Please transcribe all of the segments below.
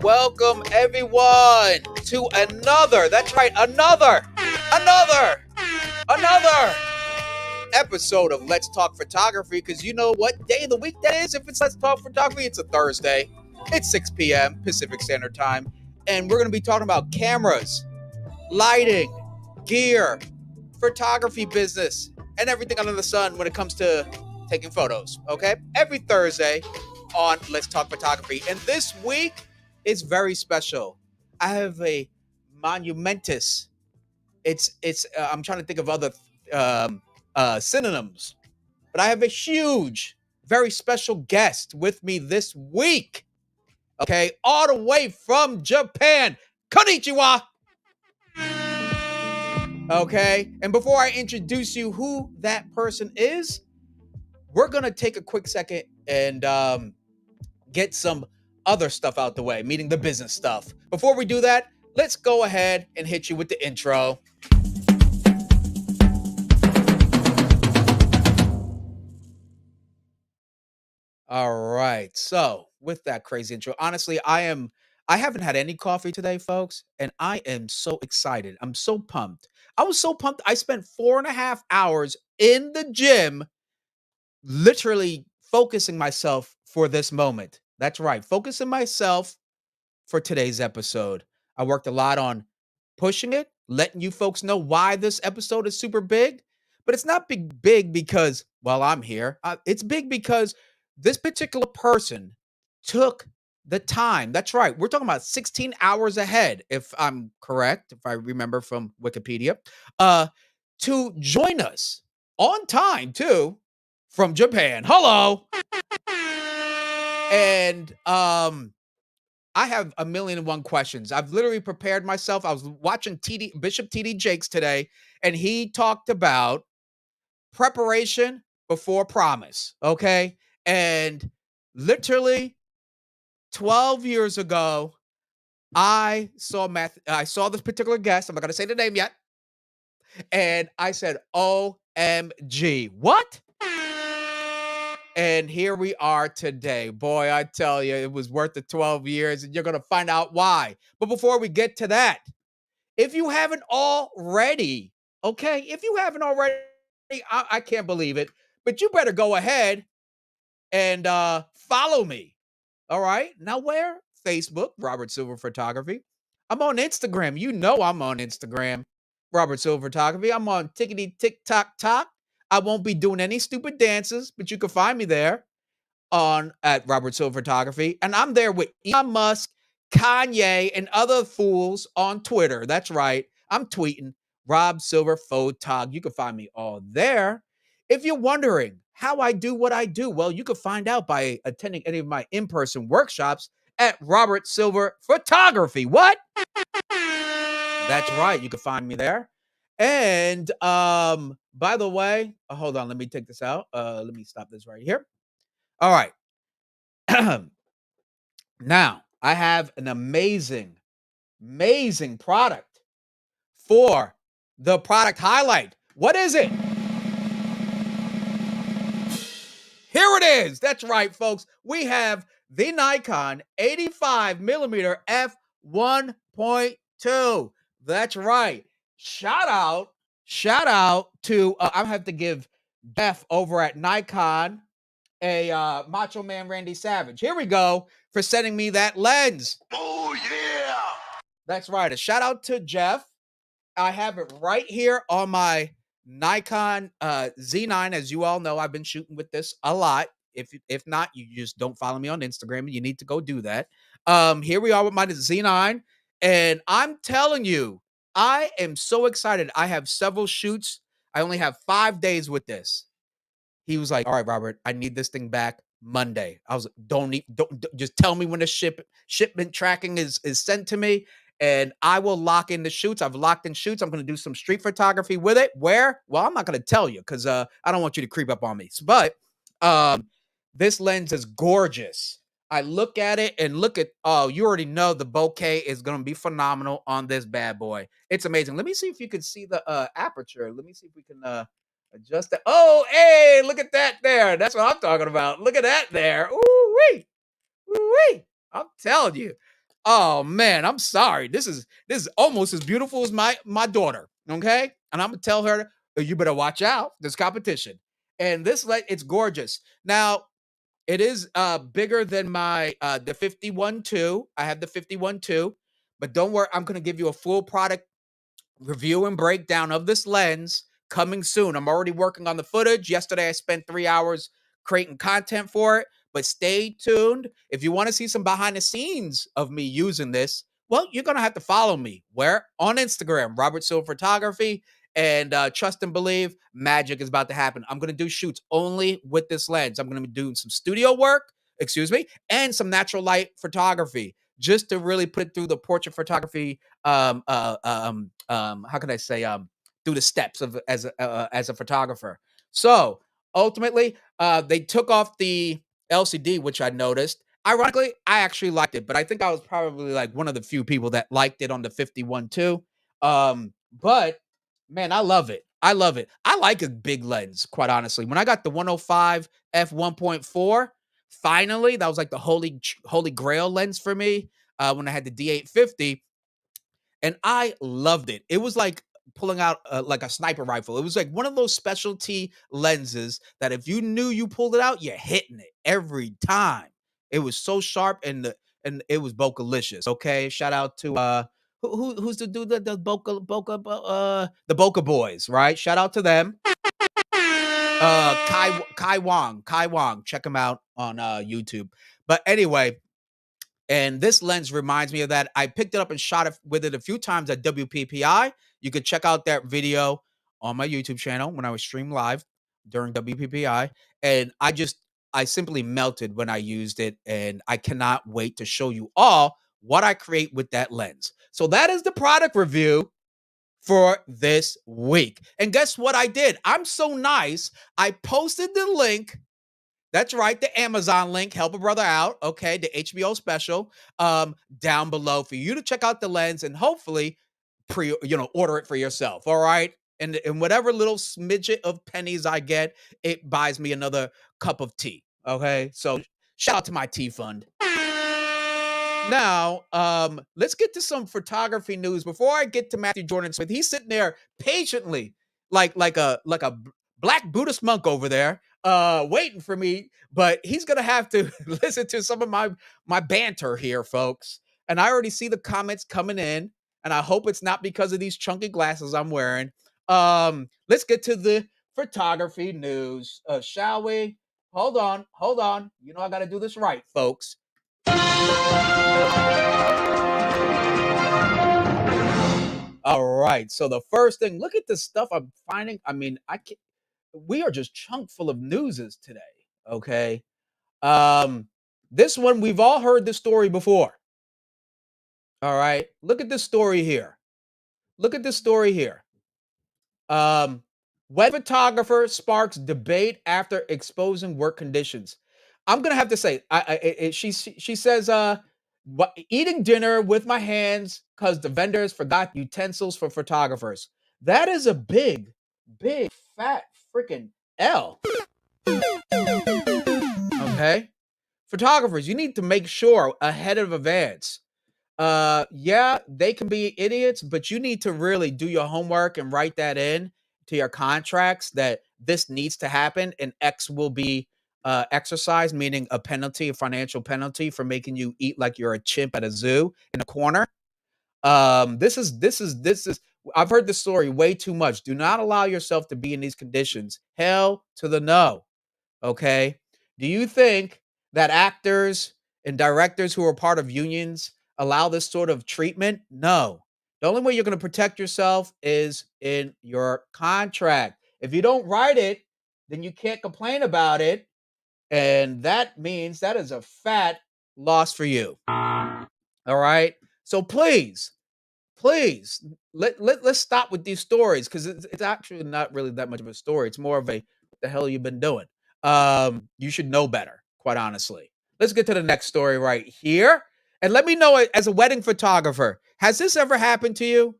Welcome everyone to another episode of Let's Talk Photography, because you know what day of the week that is. If it's Let's Talk Photography, it's a Thursday. It's 6 p.m. Pacific Standard Time, and we're going to be talking about cameras, lighting, gear, photography business, and everything under the sun when it comes to taking photos, okay? Every Thursday on Let's Talk Photography. And this week is very special. I have a monumentous, I'm trying to think of other synonyms, but I have a huge, very special guest with me this week, okay? All the way from Japan. Konnichiwa! Okay, and before I introduce you who that person is, we're gonna take a quick second and get some other stuff out the way, meaning the business stuff. Before we do that, let's go ahead and hit you with the intro. All right, so with that crazy intro, honestly, I haven't had any coffee today, folks, and I am so excited. I'm so pumped. I was so pumped. I spent 4.5 hours in the gym literally focusing myself for this moment. That's right, focusing myself for today's episode. I worked a lot on pushing it, letting you folks know why this episode is super big, but it's not big because, well, I'm here. It's big because this particular person took the time. That's right. We're talking about 16 hours ahead, if I'm correct, if I remember from Wikipedia, to join us on time too from Japan. Hello. And I have a million and one questions. I've literally prepared myself. I was watching Bishop TD Jakes today, and he talked about preparation before promise. Okay. And literally 12 years ago, I saw this particular guest. I'm not gonna say the name yet. And I said, OMG, what? And here we are today. Boy, I tell you, it was worth the 12 years, and you're going to find out why. But before we get to that, if you haven't already, okay, if you haven't already, I can't believe it, but you better go ahead and follow me. All right. Now, where? Facebook, Robert Silver Photography. I'm on Instagram. You know I'm on Instagram, Robert Silver Photography. I'm on Tickety Tick Tock Talk. I won't be doing any stupid dances, but you can find me there at Robert Silver Photography. And I'm there with Elon Musk, Kanye, and other fools on Twitter. That's right. I'm tweeting Rob Silver Photog. You can find me all there. If you're wondering how I do what I do, well, you can find out by attending any of my in-person workshops at Robert Silver Photography. What? That's right. You can find me there. And by the way, hold on, let me take this out. Let me stop this right here. All right. Now, I have an amazing product for the product highlight. What is it? Here it is. That's right, folks. We have the Nikon 85mm f1.2. That's right. Shout out to I have to give Jeff over at Nikon a Macho Man Randy Savage. Here we go for sending me that lens. Oh yeah. That's right. A shout out to Jeff. I have it right here on my Nikon Z9. As you all know, I've been shooting with this a lot. If not, you just don't follow me on Instagram. You need to go do that. Here we are with my Z9, and I'm telling you, I am so excited. I have several shoots. I only have 5 days with this. He was like, "All right, Robert, I need this thing back Monday." I was like, don't just tell me when the shipment tracking is sent to me, and I will lock in the shoots. I've locked in shoots. I'm going to do some street photography with it. Where? Well, I'm not going to tell you because I don't want you to creep up on me. But this lens is gorgeous. I look at it and you already know the bokeh is going to be phenomenal on this bad boy. It's amazing. Let me see if you can see the aperture. Let me see if we can adjust that. Oh, hey, look at that there. That's what I'm talking about. Look at that there. Ooh-wee. Ooh-wee. I'm telling you. Oh man, I'm sorry. This is almost as beautiful as my daughter. Okay, and I'm gonna tell her you better watch out. There's competition, and this like it's gorgeous. Now it is bigger than my the 51.2. I have the 51.2, but don't worry. I'm gonna give you a full product review and breakdown of this lens coming soon. I'm already working on the footage. Yesterday, I spent 3 hours creating content for it, but stay tuned. If you want to see some behind the scenes of me using this, well, you're going to have to follow me. Where? On Instagram, Robert Silver-Photography, and trust and believe, magic is about to happen. I'm going to do shoots only with this lens. I'm going to be doing some studio work, excuse me, and some natural light photography just to really put it through the portrait photography how can I say do the steps of as a photographer. So ultimately, they took off the LCD, which I noticed. Ironically, I actually liked it, but I think I was probably like one of the few people that liked it on the 51 too. But man, I love it. I love it. I like a big lens, quite honestly. When I got the 105 f 1.4, finally, that was like the holy grail lens for me. When I had the D850, and I loved it. It was like pulling out like a sniper rifle. It was like one of those specialty lenses that if you knew you pulled it out, you're hitting it every time. It was so sharp and it was Boca-licious. Okay, shout out to who's the dude that does the Boca Boys, right? Shout out to them. Kai Wong, check him out on YouTube. But anyway, and this lens reminds me of that. I picked it up and shot it with it a few times at WPPI. You could check out that video on my YouTube channel when I was stream live during WPPI. And I simply melted when I used it. And I cannot wait to show you all what I create with that lens. So that is the product review for this week. And guess what I did? I'm so nice. I posted the link, that's right, the Amazon link, help a brother out, okay, the HBO special, down below for you to check out the lens and hopefully order it for yourself, all right? And whatever little smidget of pennies I get, it buys me another cup of tea, okay? So shout out to my tea fund. Now, let's get to some photography news. Before I get to Mathew Jordan Smith, he's sitting there patiently, like a black Buddhist monk over there, waiting for me. But he's gonna have to listen to some of my banter here, folks. And I already see the comments coming in, and I hope it's not because of these chunky glasses I'm wearing. Let's get to the photography news, shall we? Hold on, hold on. You know I got to do this right, folks. All right. So the first thing, look at the stuff I'm finding. I mean, I can we are just chunk full of newses today. Okay. Um, this one we've all heard the story before. All right. Look at this story here. Look at this story here. Um, Web photographer sparks debate after exposing work conditions. I'm gonna have to say, she says, eating dinner with my hands because the vendors forgot utensils for photographers. That is a big, big, fat freaking L. Okay, photographers, you need to make sure ahead of advance. Yeah, they can be idiots, but you need to really do your homework and write that in to your contracts that this needs to happen and X will be exercised, meaning a penalty, a financial penalty for making you eat like you're a chimp at a zoo in a corner. This is I've heard this story way too much. Do not allow yourself to be in these conditions. Hell to the no. Okay. Do you think that actors and directors who are part of unions allow this sort of treatment? No. The only way you're going to protect yourself is in your contract. If you don't write it, then you can't complain about it. And that means that is a fat loss for you. All right. So please let's stop with these stories because it's actually not really that much of a story. It's more of a what the hell you've been doing. You should know better, quite honestly. Let's get to the next story right here. And let me know as a wedding photographer, has this ever happened to you?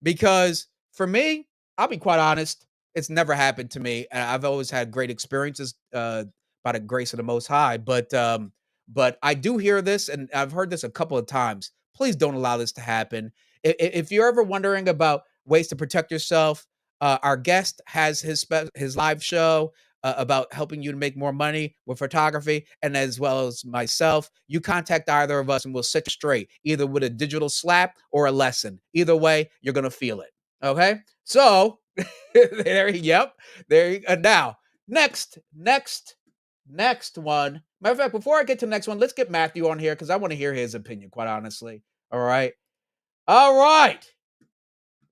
Because for me, I'll be quite honest, it's never happened to me. And I've always had great experiences by the grace of the most high. But I do hear this, and I've heard this a couple of times. please don't allow this to happen. If you're ever wondering about ways to protect yourself, our guest has his live show about helping you to make more money with photography, and as well as myself. You contact either of us, and we'll set you straight, either with a digital slap or a lesson. Either way, you're gonna feel it. Okay, so yep, there you go. Now, next one. Matter of fact, before I get to the next one, let's get Mathew on here because I want to hear his opinion, quite honestly. All right. All right.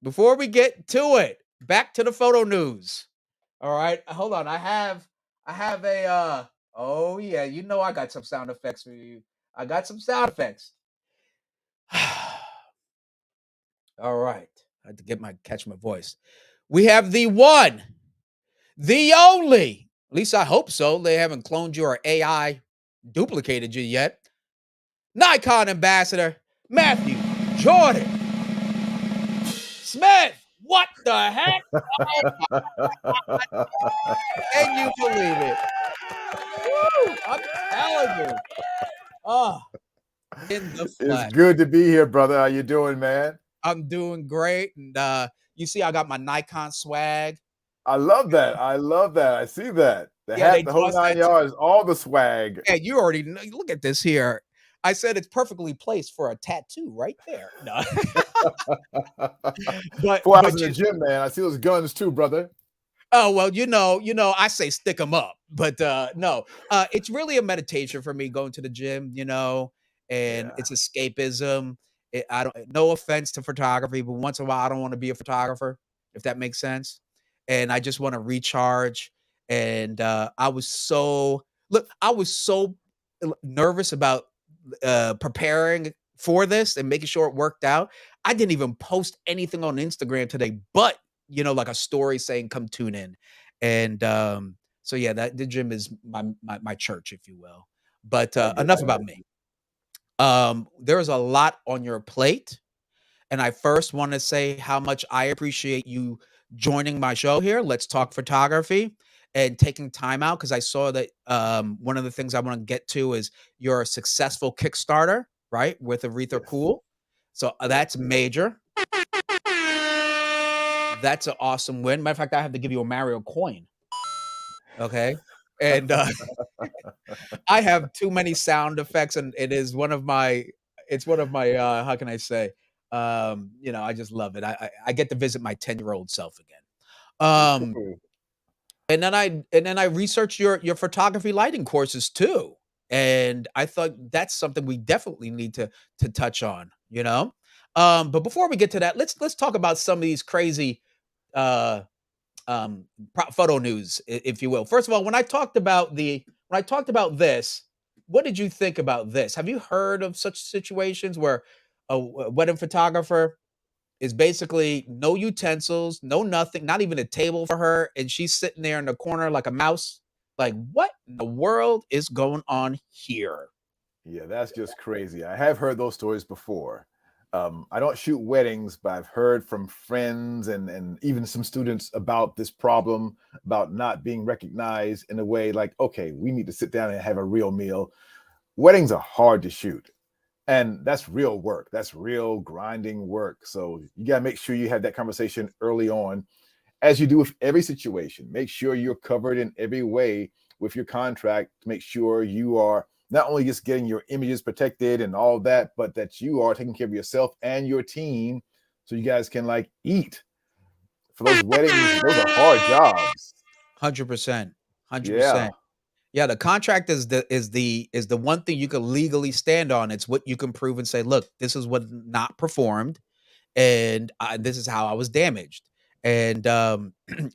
Before we get to it, back to the photo news. All right. Hold on. I have a oh yeah, you know I got some sound effects for you. I got some sound effects. All right. I had to catch my voice. We have the one, the only, at least I hope so. They haven't cloned you or AI duplicated you yet. Nikon ambassador, Mathew Jordan Smith. What the heck? Can you believe it? Woo, I'm telling you. Oh, in the It's flesh. good to be here, brother. How you doing, man? I'm doing great. And you see, I got my Nikon swag. I love that. I love that. I see that. The Yeah, they hat, the whole tossed nine that too. yards, all the swag. Yeah, you already know. Look at this here. I said it's perfectly placed for a tattoo right there. No. but Before I was but in the you gym, man, I see those guns too, brother. Oh, well, I say stick them up, but no, it's really a meditation for me going to the gym, and Yeah, it's escapism. I don't, no offense to photography, but once in a while, I don't want to be a photographer, if that makes sense. And I just want to recharge. And I was so nervous about preparing for this and making sure it worked out. I didn't even post anything on Instagram today, but like a story saying come tune in. And so yeah, that the gym is my church, if you will. But I get enough you. about me. There's a lot on your plate. And I first want to say how much I appreciate you joining my show here. Let's talk photography and taking time out because I saw that one of the things I want to get to is your successful Kickstarter, right? With Aretha Yes, Cool. So yes. that's major. That's an awesome win. Matter of fact, I have to give you a Mario coin. Okay. And I have too many sound effects, and it's one of my how can I say? I just love it. I get to visit my 10-year-old self again. Um, Cool. and then I researched your photography lighting courses too. And I thought that's something we definitely need to touch on. But before we get to that, let's talk about some of these crazy uh photo news, if you will. First of all, when I talked about this, what did you think about this? Have you heard of such situations where a wedding photographer is basically no utensils, no nothing, not even a table for her, and she's sitting there in the corner like a mouse? Like, what in the world is going on here? Yeah, that's just crazy. I have heard those stories before. I don't shoot weddings, but I've heard from friends and even some students about this problem, about not being recognized in a way like, okay, we need to sit down and have a real meal. Weddings are hard to shoot. And that's real work. That's real grinding work. So you got to make sure you have that conversation early on, as you do with every situation. Make sure you're covered in every way with your contract to make sure you are not only just getting your images protected and all that, but that you are taking care of yourself and your team so you guys can like eat. For those weddings, those are hard jobs. 100%. Yeah. 100%. Yeah, the contract is the one thing you can legally stand on. It's what you can prove and say, look, this is what not performed, and this is how I was damaged. And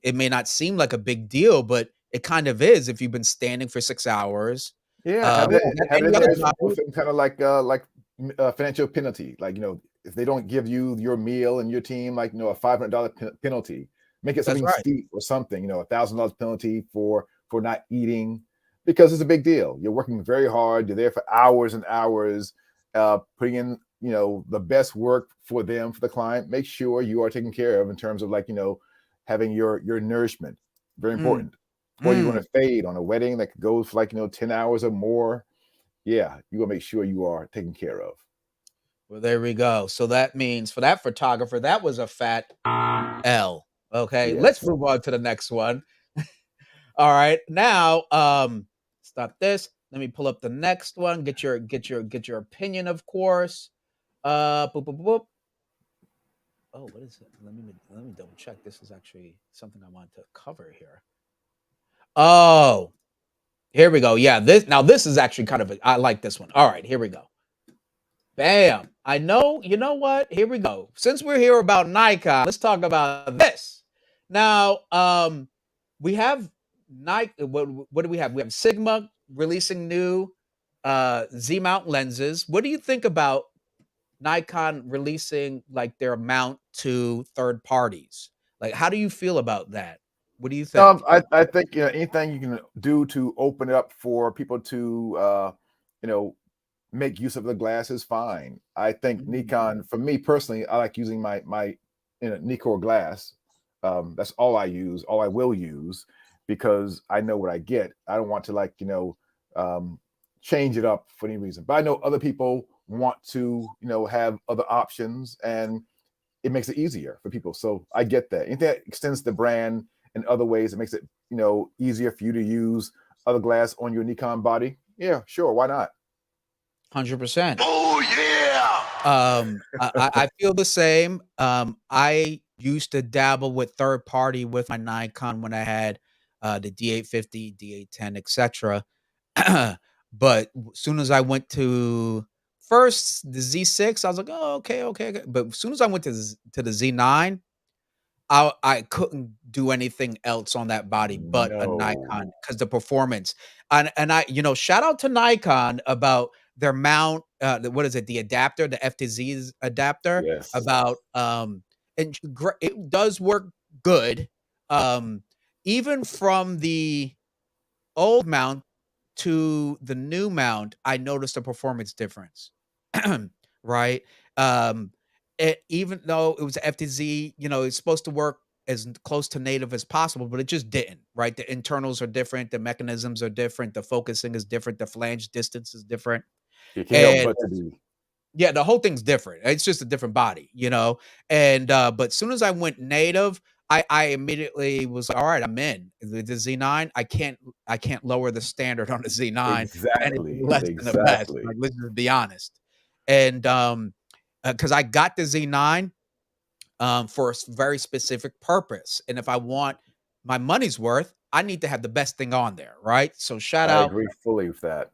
it may not seem like a big deal, but it kind of is if you've been standing for 6 hours. Yeah, have Yeah, it like have it any in other there as job. some kind of financial penalty. Like, if they don't give you your meal and your team, like, a $500 penalty, make it That's something right. steep or something. $1,000 penalty for not eating, because it's a big deal. You're working very hard. You're there for hours and hours, putting in the best work for them, for the client. Make sure you are taken care of in terms of having your nourishment. Very Mm, important. Or you're going mm. to fade on a wedding that goes for 10 hours or more. Yeah, you got to make sure you are taken care of. Well, there we go. So that means for that photographer, that was a fat L. Okay, let's Yes. move on to the next one. All right. Now, stop this. Let me pull up the next one. Get your opinion, of course. Boop, boop, boop, boop. Oh, what is it? Let me double check. This is actually something I want to cover here. Oh, here we go. Yeah, this is actually kind of I like this one. All right, here we go. Bam. I know, you know what? Here we go. Since we're here about Nikon, let's talk about this. Now, we have Nikon. What do we have? We have Sigma releasing new Z mount lenses. What do you think about Nikon releasing like their mount to third parties? Like, how do you feel about that? What do you think? I think anything you can do to open it up for people to you know make use of the glass is fine. I think Mm, Nikon, for me personally, I like using my Nikon glass. That's all I use, all I will use, because I know what I get. I don't want to um, change it up for any reason. But I know other people want to have other options, and it makes it easier for people. So I get that. Anything that extends the brand in other ways, it makes it easier for you to use other glass on your Nikon body. Yeah, sure, why not? 100%. Oh I feel the same. I used to dabble with third party with my Nikon when I had the D850, D810, etc. But soon as I went to first the Z6, I was like, oh, okay, okay, okay. But as soon as I went to the Z9, I couldn't do anything else on that body but a Nikon no. because the performance. And I, shout out to Nikon about their mount, what is it? The adapter, the F to Z adapter Yes. about, and it does work good. Um, Even from the old mount to the new mount, I noticed a performance difference. Right? Um, even though it was FTZ, it's supposed to work as close to native as possible, but it just didn't, right? The internals are different, the mechanisms are different, the focusing is different, the flange distance is different. You can't help And but to be. yeah, the whole thing's different. It's just a different body. And but as soon as I went native, I immediately was like, all right, I'm in. The Z9, I can't lower the standard on the Z9 to anything Exactly. less than the best. Exactly. Like, let's just be honest. And because I got the Z9 for a very specific purpose. And if I want my money's worth, I need to have the best thing on there, right? So shout I out agree fully with that.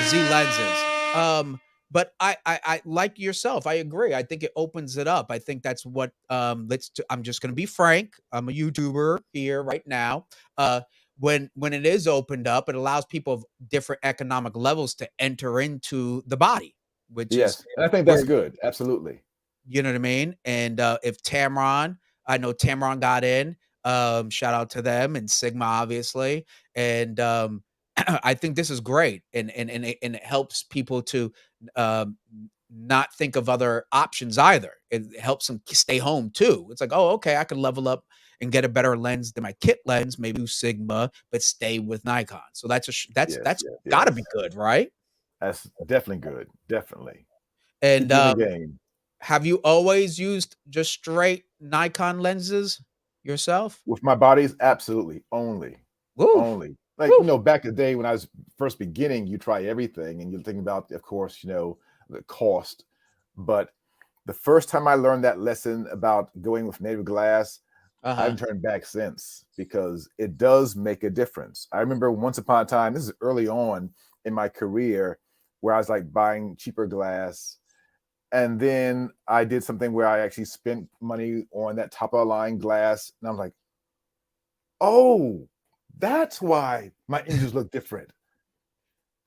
Z lenses. But I like yourself. I agree. I think it opens it up. I think that's what I'm just gonna be frank. I'm a YouTuber here right now. When it is opened up, it allows people of different economic levels to enter into the body, which is Yes. And I think where that's good. Absolutely. you know what I mean? And if Tamron, I know Tamron got in. Shout out to them and Sigma, obviously. And I think this is great, and it helps people to not think of other options either. It helps them stay home too. It's like, oh, okay, I can level up and get a better lens than my kit lens, maybe use Sigma, but stay with Nikon. So Yes, that's yes, got to yes. be good, right? That's definitely good. Definitely. And Keep you in the game. have you always used just straight Nikon lenses yourself? With my bodies, absolutely. Only. Woo, Only. Like, woo. back in the day when I was first beginning, you try everything and you're thinking about, of course, the cost. But the first time I learned that lesson about going with native glass, I Uh-huh. haven't turned back since, because it does make a difference. I remember once upon a time, this is early on in my career, where I was like buying cheaper glass. And then I did something where I actually spent money on that top of the line glass. And I was like, oh, that's why my images look different.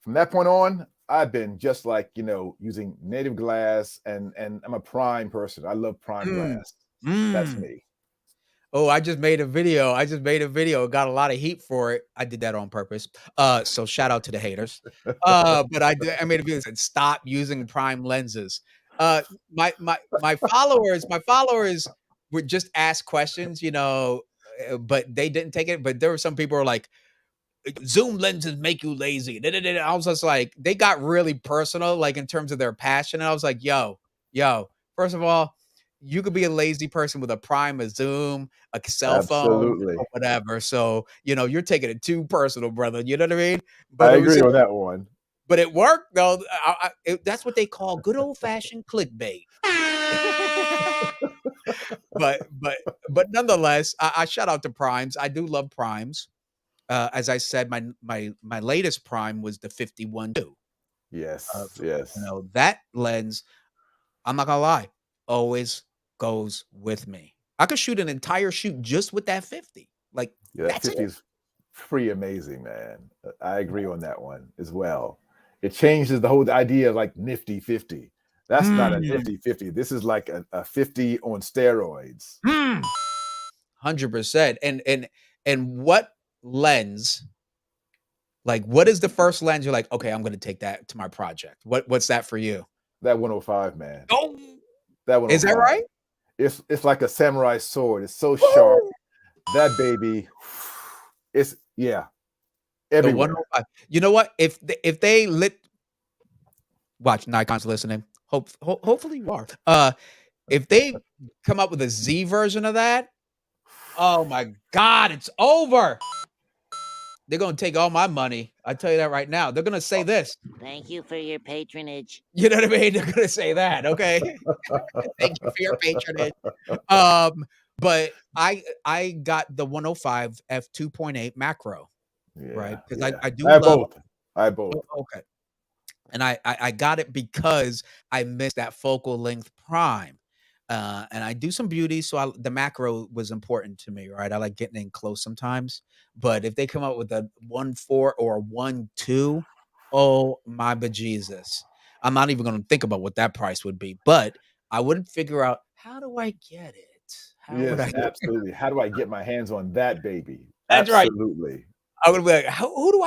From that point on, I've been just like, using native glass, and I'm a prime person. I love prime Mm, glass. That's mm. me. Oh, I just made a video. I just made a video. Got a lot of heat for it. I did that on purpose. So shout out to the haters. But I made a video that said stop using prime lenses. My followers would just ask questions, but they didn't take it. But there were some people who were like, zoom lenses make you lazy. I was just like, they got really personal, like in terms of their passion. And I was like, yo, first of all, you could be a lazy person with a prime, a zoom, a cell phone, or Absolutely. whatever. So, you're taking it too personal, brother. You know what I mean? I But it was, agree on that one. but it worked though. That's what they call good old fashioned clickbait. but nonetheless, I shout out to primes. I do love primes. As I said, my latest prime was the 51-2. Yes, yes. That lens, I'm not gonna lie, always goes with me. I could shoot an entire shoot just with that 50. Like, Yeah, that that's it. 50 is pretty amazing, man. I agree on that one as well. It changes the whole idea of like nifty 50. That's not a Mm, nifty 50. This is like a 50 on steroids. 100%. And what lens, like, what is the first lens you're like, okay, I'm gonna take that to my project? What's that for you? That 105, man. Oh, That is that 105. right? It's like a samurai sword. It's so sharp. Woo! That baby, it's yeah, The everywhere. 105. You know what? If they lit watch Nikon's listening. Hopefully you are. If they come up with a Z version of that, oh my God, it's over. They're gonna take all my money. I tell you that right now. They're gonna say this. Thank you for your patronage. You know what I mean? They're gonna say that. Okay. Thank you for your patronage. Um, but I got the 105 f 2.8 macro, right? Yeah, Because yeah. I do I have love. both. I have both. Okay. And I got it because I missed that focal length prime. And I do some beauty, so the macro was important to me, right? I like getting in close sometimes, but if they come up with a 1.4 or a 1.2, oh my bejesus. I'm not even gonna think about what that price would be, but I would figure out, how do I get it? How would Yes, I absolutely. How do I get my hands on that baby? That's right. Absolutely. I would be like, who do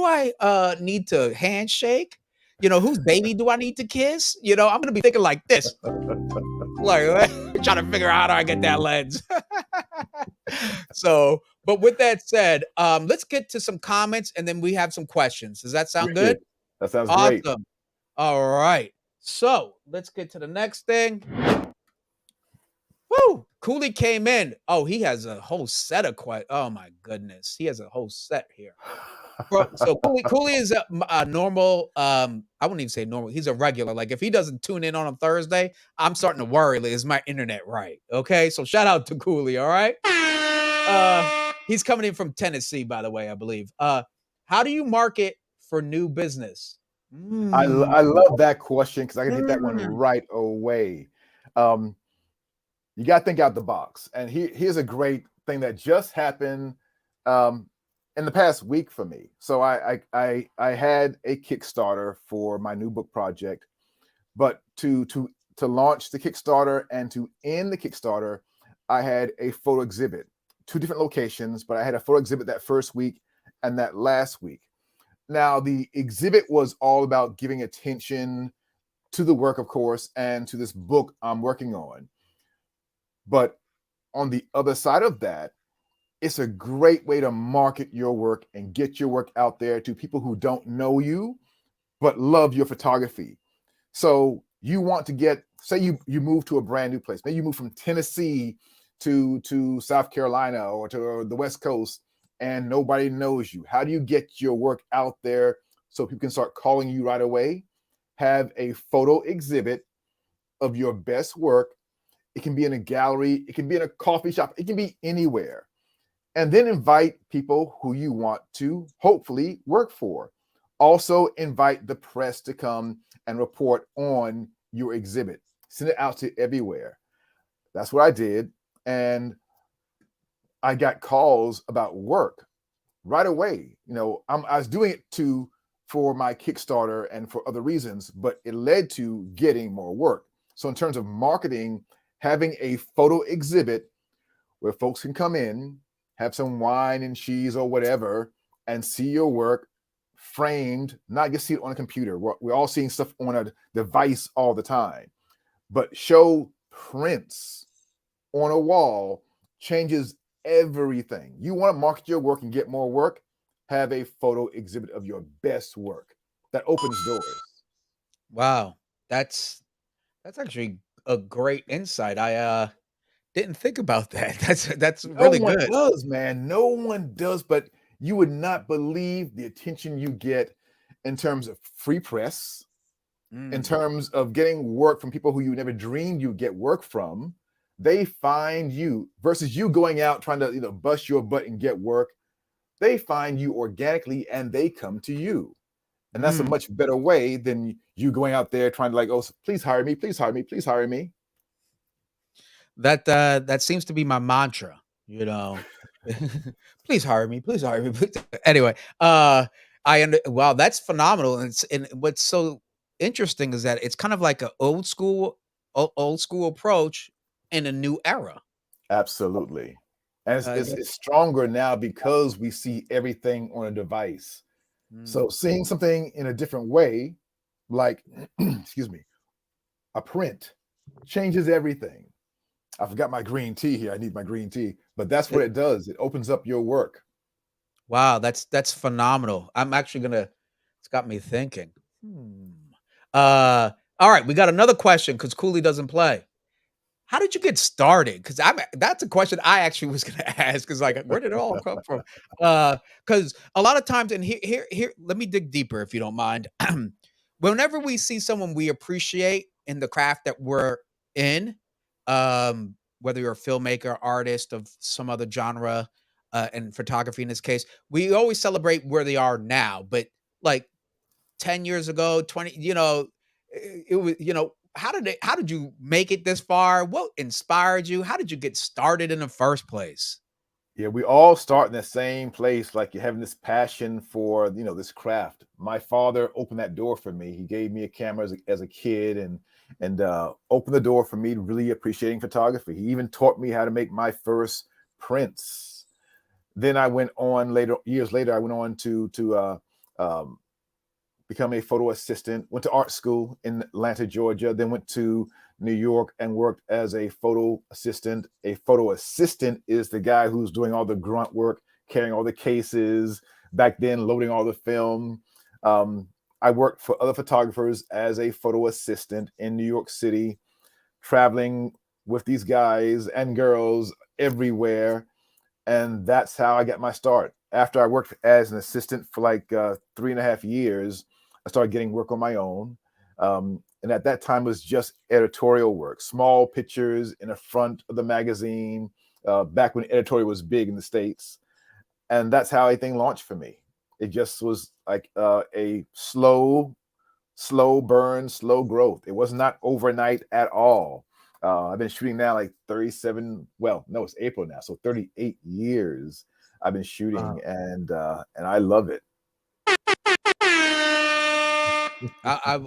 I need to handshake? Whose baby do I need to kiss? I'm gonna be thinking like this, like trying to figure out how do I get that lens. So, but with that said, let's get to some comments and then we have some questions. Does that sound good? Wicked. That sounds great. Awesome. All right. So let's get to the next thing. Woo! Cooley came in. Oh, he has a whole set of oh my goodness. He has a whole set here. Bro, so Cooley is a normal. I wouldn't even say normal. He's a regular. Like, if he doesn't tune in on a Thursday, I'm starting to worry. Like, is my internet right? Okay, so shout out to Cooley. All right. He's coming in from Tennessee, by the way, I believe. How do you market for new business? I love that question because I can hit that one right away. You got to think out the box. And here's a great thing that just happened in the past week for me. So I had a Kickstarter for my new book project, but to launch the Kickstarter and to end the Kickstarter, I had a photo exhibit, 2 different locations, but I had a photo exhibit that first week and that last week. Now, the exhibit was all about giving attention to the work, of course, and to this book I'm working on. But on the other side of that, it's a great way to market your work and get your work out there to people who don't know you, but love your photography. So you want to get, say you move to a brand new place. Maybe you move from Tennessee to South Carolina or to the West Coast and nobody knows you. How do you get your work out there so people can start calling you right away? Have a photo exhibit of your best work. It can be in a gallery. It can be in a coffee shop. It can be anywhere. And then invite people who you want to hopefully work for. Also invite the press to come and report on your exhibit. Send it out to everywhere. That's what I did. And I got calls about work right away. I was doing it for my Kickstarter and for other reasons, but it led to getting more work. So in terms of marketing, having a photo exhibit where folks can come in, have some wine and cheese or whatever, and see your work framed, not just see it on a computer. We're all seeing stuff on a device all the time, but show prints on a wall changes everything. You want to market your work and get more work? have a photo exhibit of your best work. That opens doors. Wow. That's that's actually a great insight. I didn't think about that. That's No really one good. does, man. No one does, but you would not believe the attention you get in terms of free press, in Mm, terms of getting work from people who you never dreamed you'd get work from. They find you versus you going out trying to bust your butt and get work. They find you organically and they come to you. And that's a mm. much better way than you going out there trying to like, oh, please hire me, please hire me, please hire me. That that seems to be my mantra, you know. Please hire me, please hire me. Please. Anyway, wow, that's phenomenal. And what's so interesting is that it's kind of like an old school approach in a new era. Absolutely. And it's That's stronger now because we see everything on a device. So mm. seeing something in a different way, like, excuse me, a print changes everything. I forgot my green tea here. I need my green tea, but that's what It it does. It opens up your work. wow, that's phenomenal. I'm actually gonna it's got me thinking. Hmm. All right, we got another question because Cooley doesn't play. How did you get started? Because I'm that's a question I actually was gonna ask. Because like, where did it all come from? Because a lot of times, and here, let me dig deeper if you don't mind. Whenever we see someone we appreciate in the craft that we're in, whether you're a filmmaker, artist of some other genre, and photography in this case, we always celebrate where they are now. But like 10 years ago, 20, it was, how did you make it this far? What inspired you? How did you get started in the first place? Yeah, we all start in the same place, like you're having this passion for, this craft. My father opened that door for me. He gave me a camera as a kid and opened the door for me to really appreciating photography. He even taught me how to make my first prints. Then I went on years later, I went on to um, become a photo assistant, went to art school in Atlanta, Georgia, then went to New York and worked as a photo assistant. A photo assistant is the guy who's doing all the grunt work, carrying all the cases, back then loading all the film. Um, I worked for other photographers as a photo assistant in New York City, traveling with these guys and girls everywhere. And that's how I got my start. After I worked as an assistant for like 3.5 years, I started getting work on my own. And at that time, it was just editorial work, small pictures in the front of the magazine, back when editorial was big in the States. And that's how everything launched for me. It just was like a slow burn, slow growth. It was not overnight at all. I've been shooting now like 37. Well, no, it's April now, so 38 years I've been shooting, Wow. and I love it.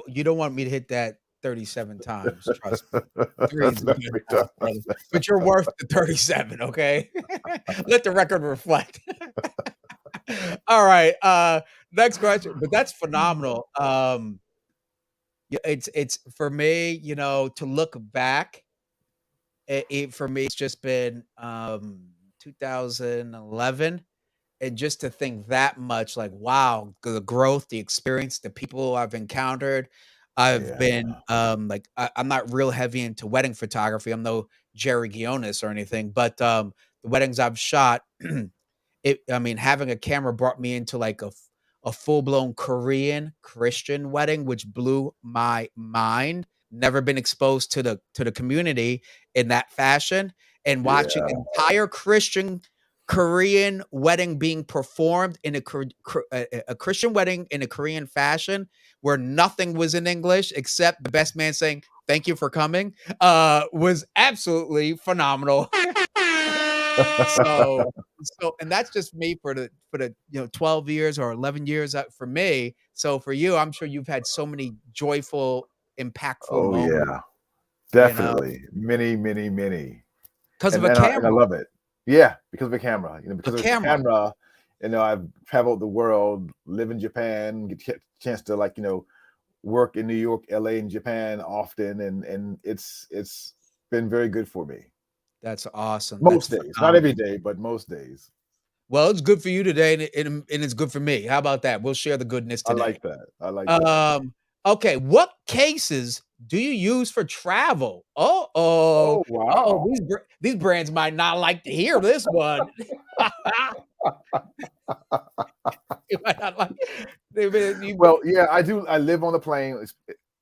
You don't want me to hit that 37 times, trust me. 3 is That's a not good very number, tough. brother, but you're worth the 37, okay? Let the record reflect. All right, next question, but that's phenomenal. Yeah, it's for me, to look back, for me, it's just been, 2011. And just to think that much, like, wow, the growth, the experience, the people I've encountered. I've Yeah, been, like, I'm not real heavy into wedding photography. I'm no Jerry Gionis or anything, but, the weddings I've shot, I mean, having a camera brought me into like a full-blown Korean Christian wedding, which blew my mind. Never been exposed to the community in that fashion, and watching yeah, entire Christian Korean wedding being performed in a Christian wedding in a Korean fashion where nothing was in English except the best man saying, "Thank you for coming," was absolutely phenomenal. So and that's just me for the 12 years or 11 years, for me. So for you, I'm sure you've had so many joyful, impactful oh moments, yeah, you know, definitely, many, many, many, because of and a and I camera. love it. Yeah, because of the camera. A Because of the camera. camera, I've traveled the world, live in Japan, get a chance to like work in New York, LA, and Japan often, and it's been very good for me. That's awesome. That's Most days, not every phenomenal. day, but most days. Well, it's good for you today, and it's good for me. How about that? We'll share the goodness I today. like that. I like that. Okay, what cases do you use for travel? Uh-oh. Oh, Uh-oh, wow. these brands might not like to hear this one. They might not like Well, yeah, I do. I live on the plane.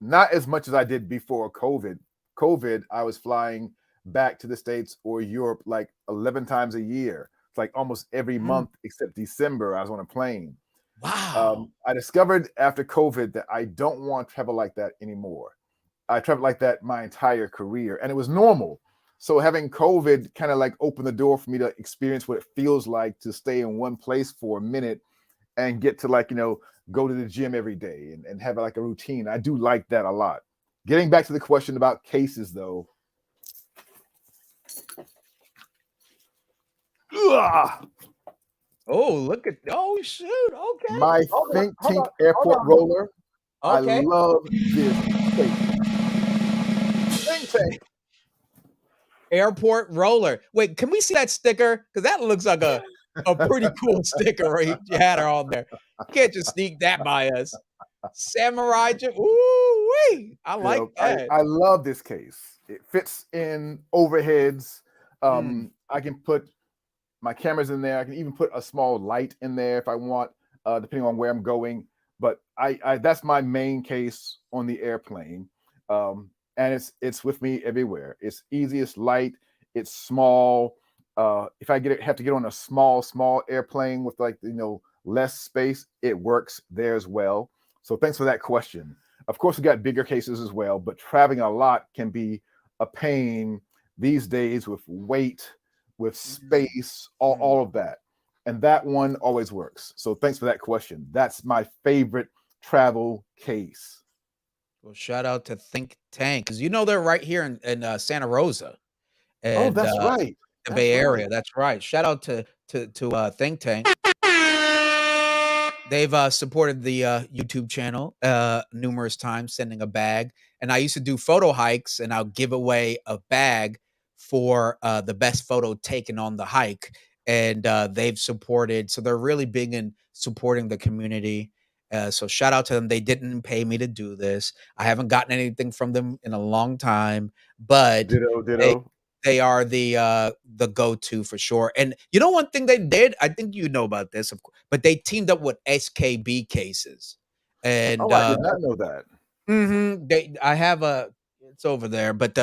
Not as much as I did before COVID. COVID, I was flying back to the States or Europe like 11 times a year. It's like almost every Mm, month except December, I was on a plane. wow. I discovered after COVID that I don't want to travel like that anymore. I traveled like that my entire career, and it was normal. So having COVID kind of like opened the door for me to experience what it feels like to stay in one place for a minute and get to like, go to the gym every day and have like a routine. I do like that a lot. Getting back to the question about cases though. Ugh, Oh, look at oh shoot. Okay. my Hold on, Think hold Tank on, hold airport on. roller. I Okay. love this case. Think Tank. Airport roller. Wait, can we see that sticker? Because that looks like a pretty cool sticker right you had her on there. You can't just sneak that by us. Samurai ooh wee. I like that. I love this case. It fits in overheads. Mm, I can put my cameras in there. I can even put a small light in there if I want, depending on where I'm going. But I that's my main case on the airplane, and it's with me everywhere. It's easy. It's light. It's small. If I have to get on a small airplane with like less space, it works there as well. So thanks for that question. Of course, we got bigger cases as well, but traveling a lot can be a pain these days with weight, with mm, space, mm. all of that. And that one always works. So thanks for that question. That's my favorite travel case. Well, shout out to Think Tank because you know they're right here in Santa Rosa Oh, and that's right. the That's Bay right. Area. That's right. Shout out to Think Tank. They've supported the YouTube channel numerous times, sending a bag. And I used to do photo hikes, and I'll give away a bag for the best photo taken on the hike. And they've supported, so they're really big in supporting the community. So shout out to them. They didn't pay me to do this. I haven't gotten anything from them in a long time, but Ditto, they ditto. they are the go-to for sure. And you know one thing they did? I think you know about this, of course, but they teamed up with SKB cases. And Oh, I did not know that. they I have a it's over there, but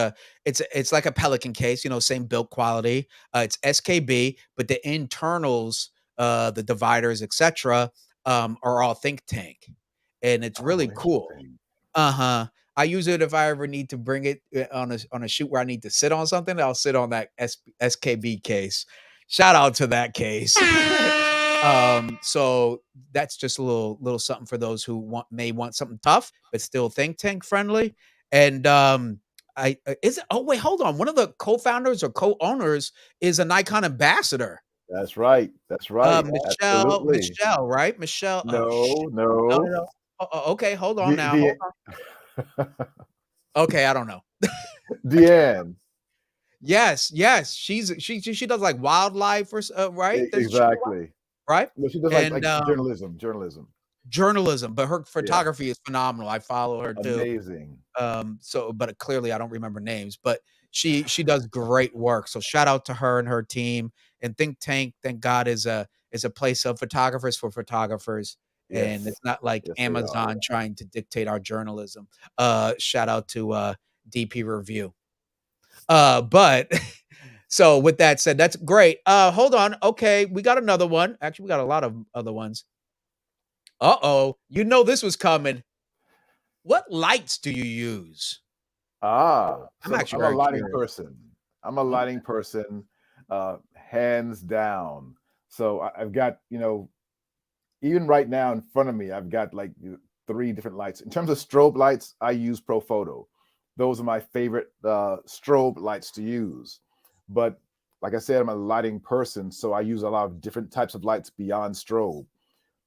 it's like a Pelican case, same build quality. It's SKB, but the internals, the dividers, etc., are all Think Tank. And it's Oh, really cool. interesting. Uh-huh. I use it if I ever need to bring it on a shoot where I need to sit on something. I'll sit on that SKB case. Shout out to that case. So that's just a little something for those who may want something tough but still think tank friendly. And I is it? Oh wait, hold on. One of the co-founders or co-owners is a Nikon ambassador. That's right. That's right. Absolutely. Michelle, right? Michelle. Oh shit. No, No, no. no, no. Okay, hold on The now. Hold the on. Okay, I don't know. Deanne. Yes, yes. She does like wildlife or right? Does she do Exactly. right? Well, she does And like journalism. journalism, but her Yeah. photography is phenomenal. I follow her too. Amazing. So but clearly I don't remember names, but she does great work. So shout out to her and her team. And Think Tank, thank God, is a place of photographers for photographers. And Yes. it's not like Yes, they are. Amazon trying to dictate our journalism. Shout out to DP Review. But so with that said, that's great. Hold on. Okay, we got another one. Actually, we got a lot of other ones. Uh-oh. You know this was coming. What lights do you use? I'm So actually I'm a very lighting curious. person. I'm a Okay. lighting person, hands down. So I've got, even right now in front of me, I've got like three different lights. In terms of strobe lights, I use Profoto. Those are my favorite strobe lights to use. But like I said, I'm a lighting person, so I use a lot of different types of lights beyond strobe.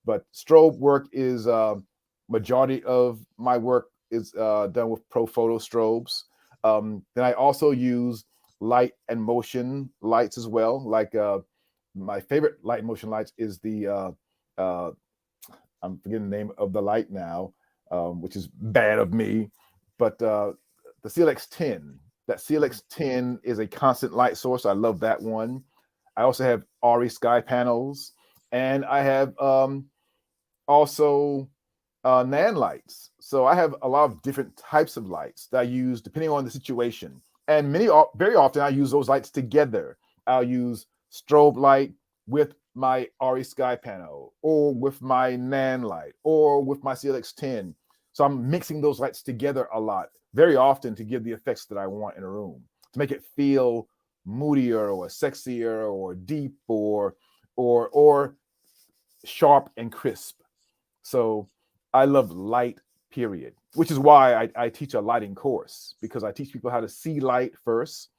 But strobe work is majority of my work is done with Profoto strobes. Then I also use light and motion lights as well, like my favorite light motion lights is the uh, I'm forgetting the name of the light now, which is bad of me, but the CLX10. That CLX10 is a constant light source. I love that one. I also have RE sky panels, and I have also nan lights. So I have a lot of different types of lights that I use depending on the situation. And very often I use those lights together. I'll use strobe light with my RE sky panel, or with my nan light, or with my CLX10. So I'm mixing those lights together a lot, very often, to give the effects that I want in a room, to make it feel moodier or sexier or deep or sharp and crisp. So I love light, period, which is why I teach a lighting course, because I teach people how to see light first,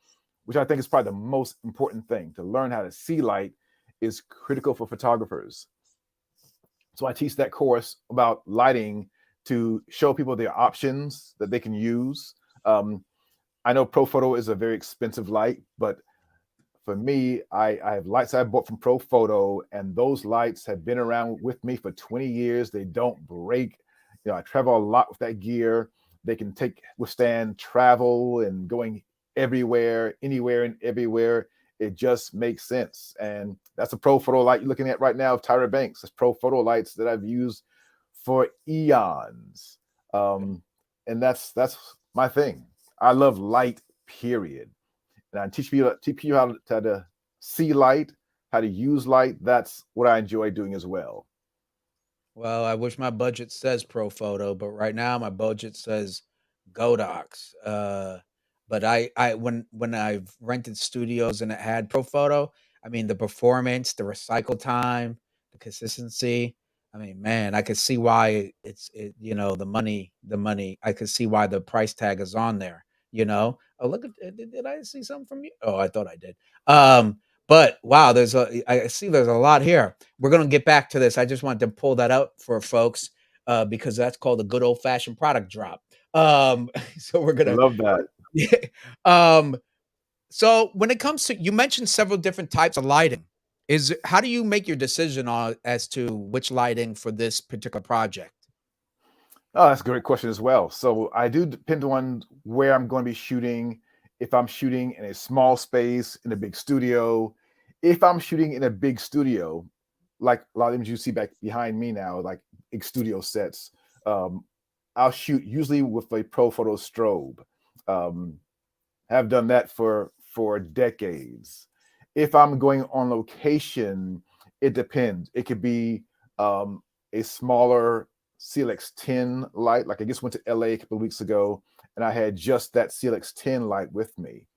which I think is probably the most important thing. To learn how to see light is critical for photographers. So I teach that course about lighting to show people their options that they can use. I know Profoto is a very expensive light, but for me, I have lights I bought from Profoto, and those lights have been around with me for 20 years. They don't break. I travel a lot with that gear. They can withstand travel and going everywhere, anywhere and everywhere. It just makes sense. And that's a Profoto light you're looking at right now of Tyra Banks. It's Profoto lights that I've used for eons. And that's my thing. I love light, period. And I teach you how to see light, how to use light. That's what I enjoy doing as well. Well, I wish my budget says Profoto, but right now my budget says Godox. But when I've rented studios and it had Profoto, I mean the performance, the recycle time, the consistency. I mean, man, I could see why the money. I could see why the price tag is on there. Oh, look at did I see something from you? Oh, I thought I did. But wow, I see there's a lot here. We're gonna get back to this. I just wanted to pull that out for folks because that's called a good old fashioned product drop. So we're gonna, Love that. yeah. Um, so when it comes to, you mentioned several different types of lighting. How do you make your decision on as to which lighting for this particular project? Oh, that's a great question as well. So I do depend on where I'm going to be shooting. If I'm shooting in a small space, in a big studio, if I'm shooting in a big studio, like a lot of them you see back behind me now, like big studio sets, um, I'll shoot usually with a Profoto strobe. Um, have done that for decades. If I'm going on location, it depends. It could be a smaller CLX10 light. Like I just went to LA a couple of weeks ago, and I had just that CLX10 light with me.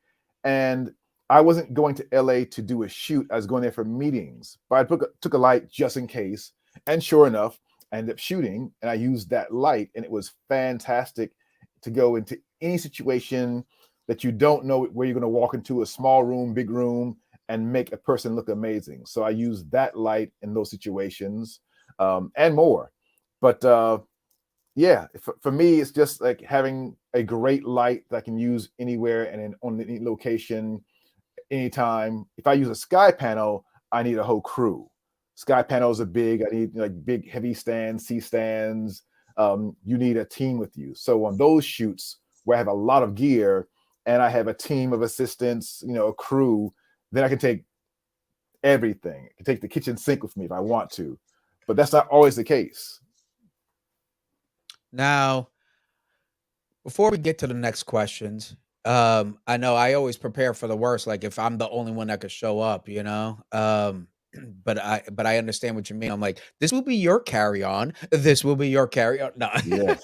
And I wasn't going to LA to do a shoot. I was going there for meetings, but I took a light just in case. And sure enough, I ended up shooting, and I used that light, and it was fantastic to go into any situation that you don't know where you're going to walk into, a small room, big room, and make a person look amazing. So I use that light in those situations, and more. But yeah, for me, it's just like having a great light that I can use anywhere and on any location, anytime. If I use a sky panel, I need a whole crew. Sky panels are big. I need like big, heavy stands, C stands. You need a team with you. So on those shoots where I have a lot of gear and I have a team of assistants, a crew, then I can take everything. I can take the kitchen sink with me if I want to, but that's not always the case. Now, before we get to the next questions, I know I always prepare for the worst, like if I'm the only one that could show up. But I understand what you mean. I'm like, this will be your carry-on. This will be your carry-on. No. Yes,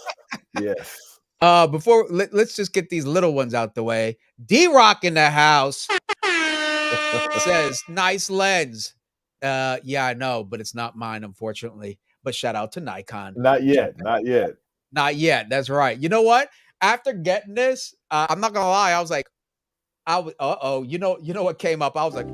yes. Let's just get these little ones out the way. D-Rock in the house says, nice lens. Yeah, I know, but it's not mine, unfortunately. But shout out to Nikon. Not yet, not yet. Not yet. That's right. You know what? After getting this, I'm not gonna lie. I was like, uh-oh. You know what came up? I was like,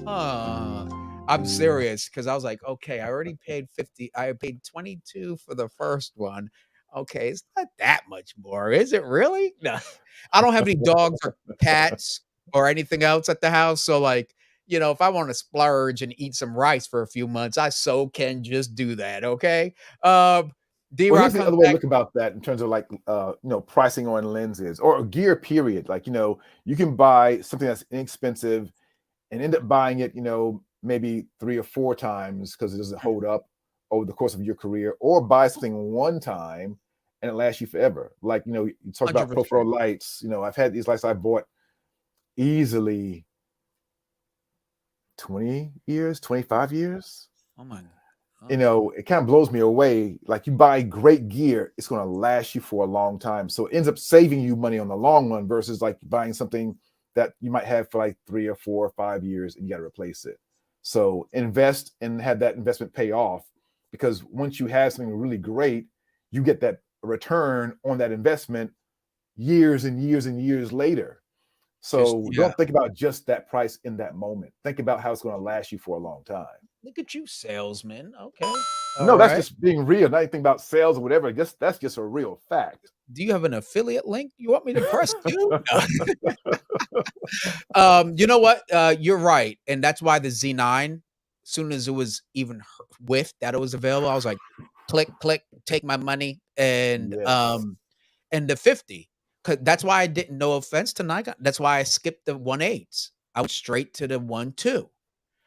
huh. I'm serious because I was like, okay, I already paid 50. I paid 22 for the first one. Okay, it's not that much more, is it really? No, I don't have any dogs or cats or anything else at the house. So like, you know, if I want to splurge and eat some rice for a few months, I so can just do that. Okay. Well, D-Rock here's the comes other way to back. look about that in terms of like pricing on lenses or gear period. Like, you can buy something that's inexpensive and end up buying it, maybe 3 or 4 times because it doesn't hold up over the course of your career, or buy something one time and it lasts you forever. Like, you talk about 100%. profile lights. I've had these lights I bought easily 20 years, 25 years. Oh my God. It kind of blows me away. Like, you buy great gear, it's going to last you for a long time. So it ends up saving you money on the long run versus like buying something that you might have for like 3 or 4 or 5 years and you got to replace it. So invest and have that investment pay off, because once you have something really great, you get that return on that investment years and years and years later. Just So yeah. don't think about just that price in that moment. Think about how it's going to last you for a long time. Look at you, salesman. Okay. All No, that's right. just being real. Not anything about sales or whatever. That's just a real fact. Do you have an affiliate link you want me to press too? You know what? You're right, and that's why the Z9, soon as it was even with that it was available, I was like, click, click, take my money, Yes. and the 50. That's why I didn't. No offense to Nikon. That's why I skipped the 1.8s. I went straight to the 1.2.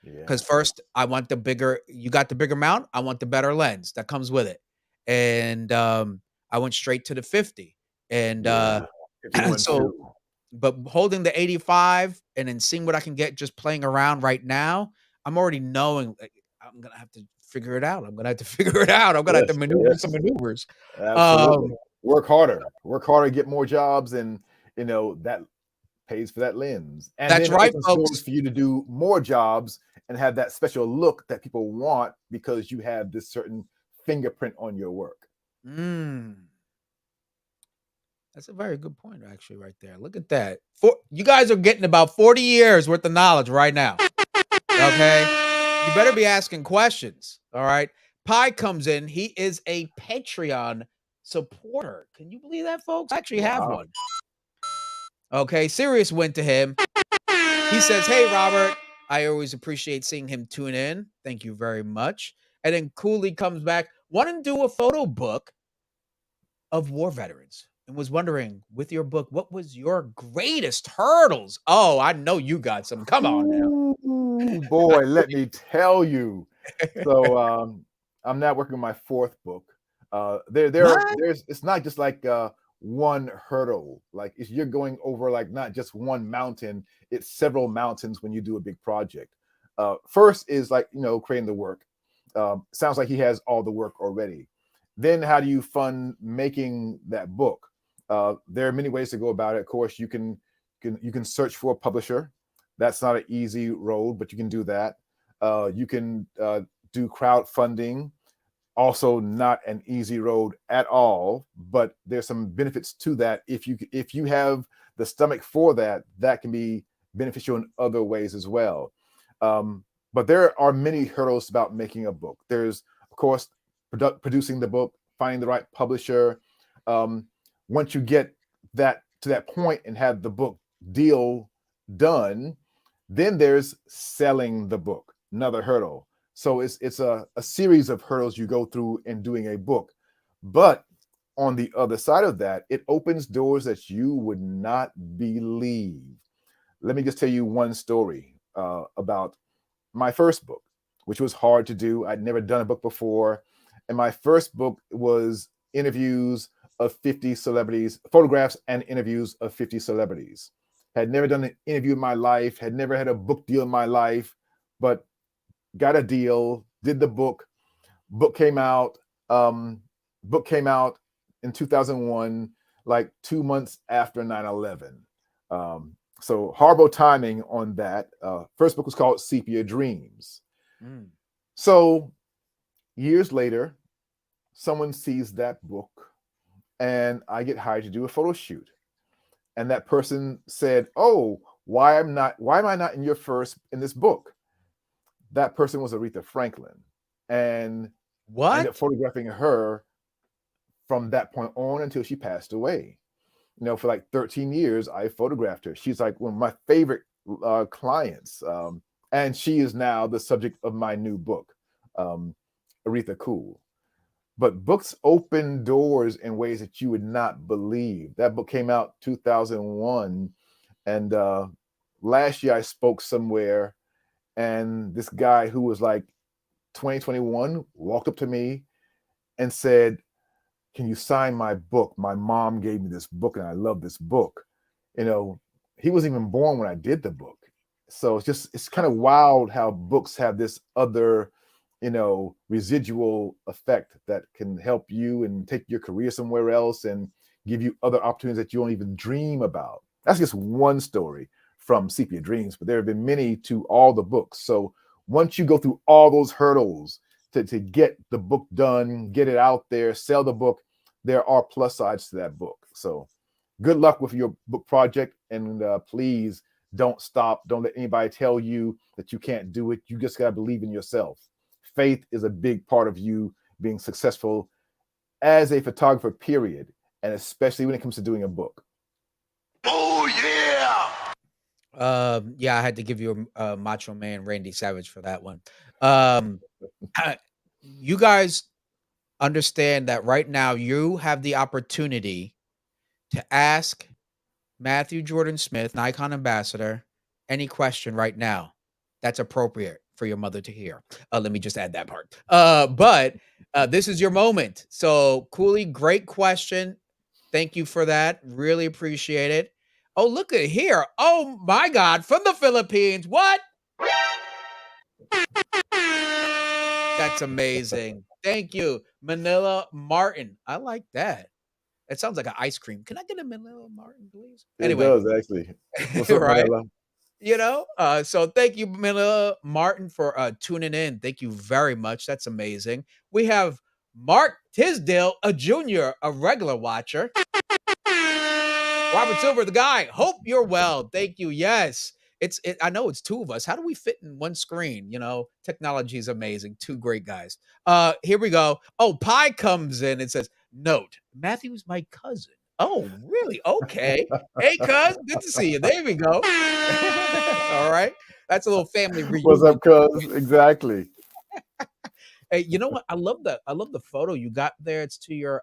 Yeah. Because first I want the bigger. You got the bigger mount. I want the better lens that comes with it, and I went straight to the 50, and Yeah. 51 so too. but holding the 85 and then seeing what I can get just playing around right now, I'm already knowing like, I'm gonna have to figure it out. I'm gonna have to figure it out. I'm gonna have to Yes. maneuver some Yes. maneuvers. Absolutely. Um, Work harder. Work harder, get more jobs, and that pays for that lens. And that's then it right, opens doors folks. for you to do more jobs and have that special look that people want because you have this certain fingerprint on your work. Mm, that's a very good point, actually, right there. Look at that. You guys are getting about 40 years worth of knowledge right now. Okay. You better be asking questions. All right. Pi comes in. He is a Patreon supporter. Can you believe that, folks? I actually have Wow. one. Okay. Sirius went to him. He says, "Hey, Robert, I always appreciate seeing him tune in. Thank you very much." And then Cooley comes back, wanting to do a photo book of war veterans, and was wondering, with your book, what was your greatest hurdles? Oh, I know you got some. Come on now. Ooh, boy, let me tell you. So I'm now working on my fourth book. What? There's it's not just like one hurdle. Like, you're going over like not just one mountain, it's several mountains when you do a big project. First is like, creating the work. Sounds like he has all the work already. Then how do you fund making that book? There are many ways to go about it. Of course, you can search for a publisher. That's not an easy road, but you can do that. You can do crowdfunding. Also, not an easy road at all, but there's some benefits to that. If you have the stomach for that, that can be beneficial in other ways as well. But there are many hurdles about making a book. There's, of course, producing the book, finding the right publisher. Um, Once you get that to that point and have the book deal done, then there's selling the book, another hurdle. So it's a series of hurdles you go through in doing a book. But on the other side of that, it opens doors that you would not believe. Let me just tell you one story about my first book, which was hard to do. I'd never done a book before. And my first book was interviews of 50 celebrities, photographs and interviews of 50 celebrities. Had never done an interview in my life, had never had a book deal in my life, but got a deal, did the book. Book came out. Um, Book came out in 2001, like 2 months after 9/11. So horrible timing on that. First book was called Sepia Dreams. Mm. So years later, someone sees that book and I get hired to do a photo shoot. And that person said, "Oh, why am I not in this book?" That person was Aretha Franklin. And I ended up What? photographing her from that point on until she passed away. For like 13 years, I photographed her. She's like one of my favorite clients. and she is now the subject of my new book, um, Aretha Cool. But books open doors in ways that you would not believe. That book came out 2001, and last year I spoke somewhere, and this guy who was like 2021 walked up to me and said, "Can you sign my book? My mom gave me this book, and I love this book." You know, he wasn't even born when I did the book. So it's kind of wild how books have this other, residual effect that can help you and take your career somewhere else and give you other opportunities that you don't even dream about. That's just one story from Sepia Dreams, but there have been many to all the books. So once you go through all those hurdles to get the book done, get it out there, sell the book, there are plus sides to that book. So good luck with your book project, and please don't stop. Don't let anybody tell you that you can't do it. You just got to believe in yourself. Faith is a big part of you being successful as a photographer, period, and especially when it comes to doing a book. Oh yeah! Yeah, I had to give you a Macho Man Randy Savage for that one. You guys understand that right now you have the opportunity to ask Mathew Jordan Smith, Nikon ambassador, any question right now that's appropriate for your mother to hear. Let me just add that part. But this is your moment. So, Cooley, great question. Thank you for that. Really appreciate it. Oh, look at here. Oh my God, from the Philippines. What? That's amazing. Thank you, Manila Martin. I like that. It sounds like an ice cream. Can I get a Manila Martin, please? It Anyway, does, actually. What's up, right? Manila? So thank you, Manila Martin, for tuning in. Thank you very much. That's amazing. We have Mark Tisdale, a junior, a regular watcher. Robert Silver, the guy. Hope you're well. Thank you. Yes. I know it's two of us. How do we fit in one screen? Technology is amazing. Two great guys. Here we go. Oh, Pi comes in and says, note, Matthew is my cousin. Oh, really? Okay. Hey, cuz, good to see you. There we go. All right. That's a little family What's reunion. up, cuz? Exactly. Hey, you know what? I love the photo you got there. It's to your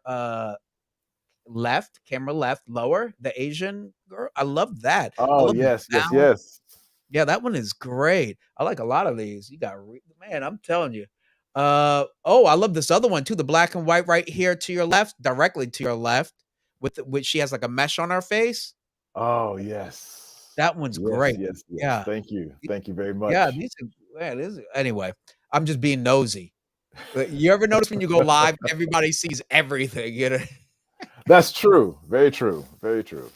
left, camera left, lower, the Asian girl. I love that. I Oh, love the yes, yes, balance. yes. Yeah, that one is great. I like a lot of these. You got man, I'm telling you. I love this other one too. The black and white right here to your left, directly to your left, with which she has like a mesh on her face. Oh, yes. That one's Yes, great. yes, yes. Yeah. Thank you. Thank you very Yeah, much. these are man, anyway. I'm just being nosy. You ever notice when you go live, everybody sees everything. That's true. Very true. Very true.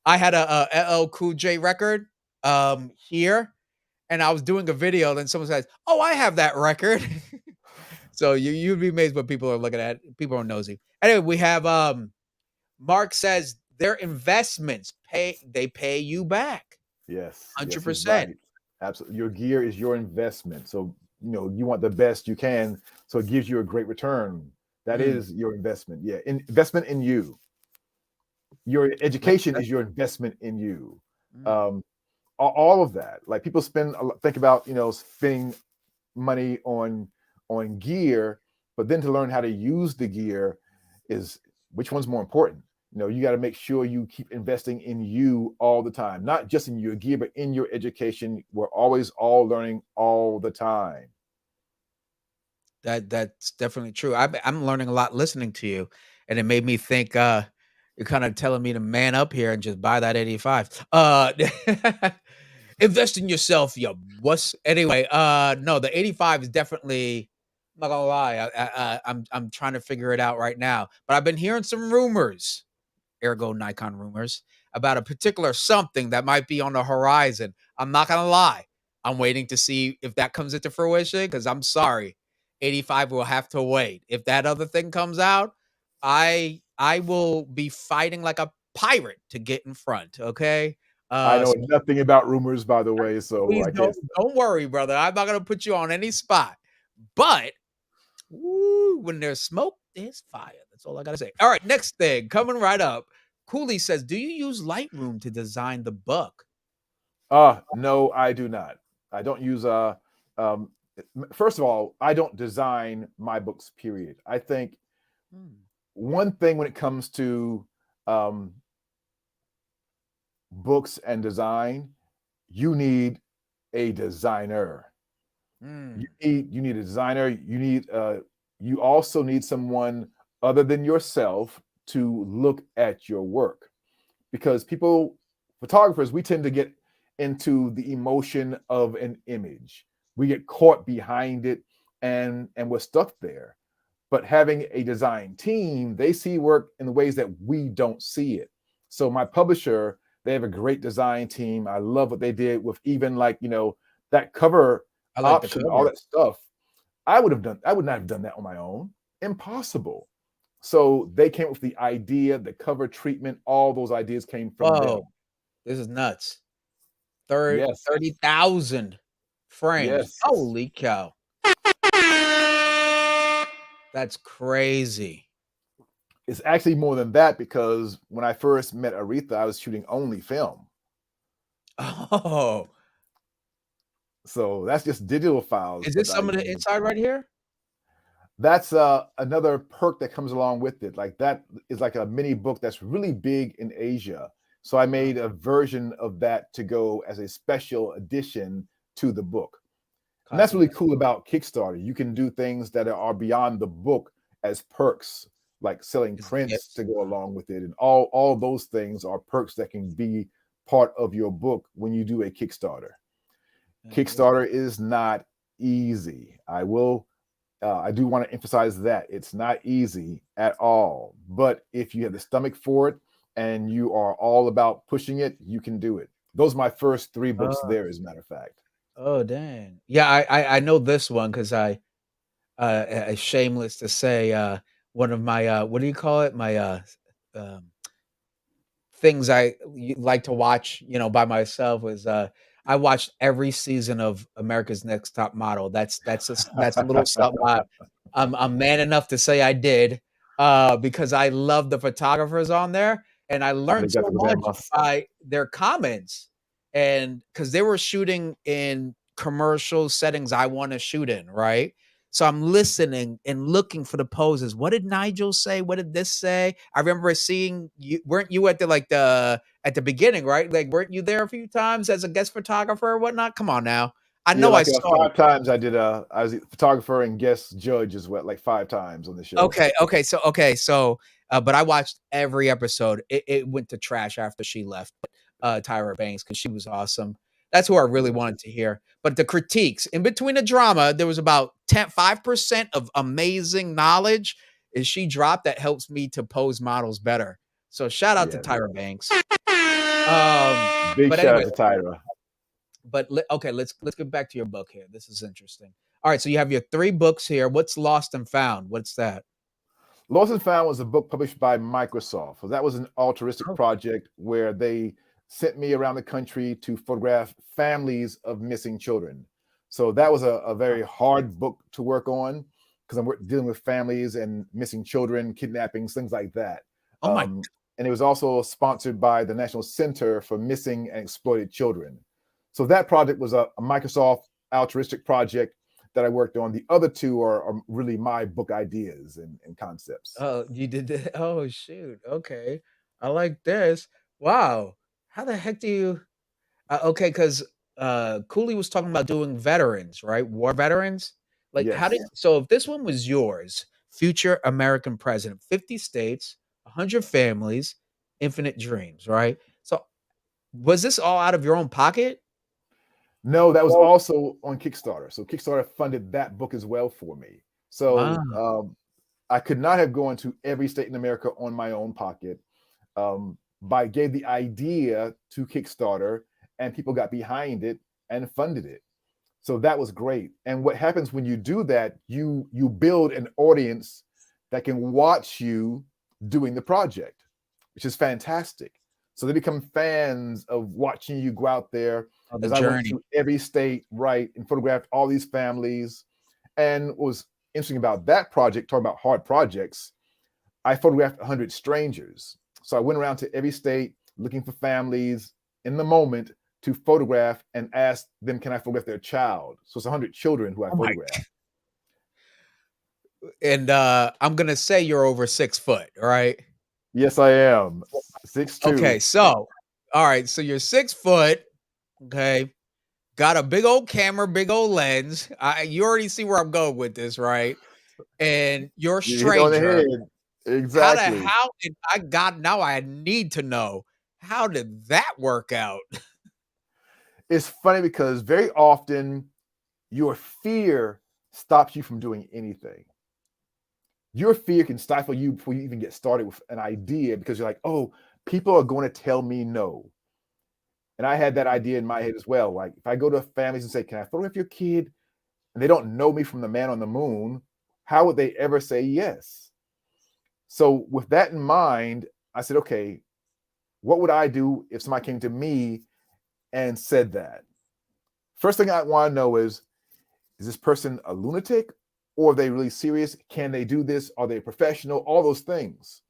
I had a LL Cool J record here, and I was doing a video, then someone says, "Oh, I have that record." So you'd be amazed what people are looking at. People are nosy. Anyway, we have Mark says their investments pay you back Yes, yes, he's 100%. right. Absolutely. Your gear is your investment. So, you want the best you can. So it gives you a great return. That Mm, is your investment. Yeah. Investment in you. Your that- education that- is your investment in you. mm. Um, all of that. Like people think about, spending money on gear, but then to learn how to use the gear is which one's more important. You got to make sure you keep investing in you all the time, not just in your gear, but in your education. We're always all learning all the time. That's definitely true. I'm learning a lot listening to you, and it made me think. You're kind of telling me to man up here and just buy that 85. Invest in yourself, yo. What's anyway? No, the 85 is definitely. I'm not gonna lie. I'm trying to figure it out right now, but I've been hearing some rumors, ergo Nikon rumors, about a particular something that might be on the horizon. I'm not gonna lie. I'm waiting to see if that comes into fruition because I'm sorry. 85 will have to wait. If that other thing comes out, I will be fighting like a pirate to get in front. Okay. I know So nothing about rumors, by the way, so please I don't can't. don't worry, brother. I'm not gonna put you on any spot. But when there's smoke, there's fire. That's all I gotta say. All right, next thing coming right up. Cooley says, "Do you use Lightroom to design the book?" No, I do not. I don't use um, first of all, I don't design my books, period. I think one thing when it comes to um, books and design, you need a designer. You need a designer. You also need someone other than yourself to look at your work, because photographers, we tend to get into the emotion of an image. We get caught behind it, and we're stuck there. But having a design team, they see work in the ways that we don't see it. So my publisher, they have a great design team. I love what they did with even like, that cover I like the option, all cover. that stuff. I would not have done that on my own. Impossible. So they came up with the idea, the cover treatment, all those ideas came from them. Whoa, this is nuts. Yes. 30,000 frames. Yes. Holy cow. That's crazy. It's actually more than that, because when I first met Aretha, I was shooting only film. Oh, So that's just digital files. is But this some of the inside right here? that's another perk that comes along with it. Like that is like a mini book that's really big in Asia. So I made a version of that to go as a special edition to the book. And that's really cool about Kickstarter. You can do things that are beyond the book as perks, like selling It's prints gifts. to go along with it. And all those things are perks that can be part of your book when you do a Kickstarter. Yeah, Kickstarter is not easy. I do want to emphasize that it's not easy at all. But if you have the stomach for it and you are all about pushing it, you can do it. Those are my first 3 books oh, there, as a matter of fact. oh, dang. Yeah, I know this one because shameless to say, one of my, what do you call it? My, um things like to watch, by myself was I watched every season of America's Next Top Model. That's a little something I'm man enough to say I did, because I love the photographers on there, and I learned so Arigato much gozaimasu. by their comments, and because they were shooting in commercial settings I want to shoot in, right? So I'm listening and looking for the poses. What did Nigel say? What did this say? I remember seeing you. Weren't you at the beginning, right? Like, weren't you there a few times as a guest photographer or whatnot? Come on now. I Yeah, know I like saw you. 5 times I was a photographer and guest judge as well, like 5 times on the show. Okay, so, but I watched every episode. It went to trash after she left, Tyra Banks, because she was awesome. That's who I really Yeah. wanted to hear. But the critiques in between the drama, there was about 5% of amazing knowledge is she dropped that helps me to pose models better. So shout out to Yeah. Tyra Banks. Big But shout anyway, out to Tyra. okay, let's get back to your book here. This is interesting. All right, so you have your 3 books here. What's Lost and Found? What's that? Lost and Found was a book published by Microsoft. So that was an altruistic Oh, project where they sent me around the country to photograph families of missing children. So that was a very hard book to work on, because dealing with families and missing children, kidnappings, things like that. oh my. And it was also sponsored by the National Center for Missing and Exploited Children. So that project was a Microsoft altruistic project that I worked on. The other 2 are really my book ideas and concepts. Oh, you did that. Oh shoot. Okay. I like this. Wow. How the heck do you okay, because Cooley was talking about doing veterans, right? War veterans. Like, how did Yes. so if this one was yours, future American president, 50 states, 100 families, infinite dreams, right? So was this all out of your own pocket? No, that was Well, also on Kickstarter. So Kickstarter funded that book as well for me. So wow. I could not have gone to every state in America on my own pocket. But I gave the idea to Kickstarter, and people got behind it and funded it. So that was great. And what happens when you do that, you build an audience that can watch you doing the project, which is fantastic. So they become fans of watching you go out there, On the as I went journey. through every state, right, and photographed all these families. And what was interesting about that project, talking about hard projects, I photographed 100 strangers. So I went around to every state looking for families in the moment, to photograph and ask them, can I photograph their child? So it's 100 children who I Oh my! photograph. And I'm gonna say you're over 6 foot, right? Yes, I am. 6'2". Okay, so all right, so you're 6 foot. Okay, got a big old camera, big old lens. You already see where I'm going with this, right? And you're a You hit it on the stranger. head. Exactly. How did I got now? I need to know, how did that work out? It's funny because very often your fear stops you from doing anything. Your fear can stifle you before you even get started with an idea because you're like, oh, people are going to tell me no. And I had that idea in my head as well. Like, if I go to families and say, can I photograph your kid? And they don't know me from the man on the moon, how would they ever say yes? So, with that in mind, I said, okay, what would I do if somebody came to me and said that? First thing I want to know is this person a lunatic or are they really serious? Can they do this? Are they a professional? All those things.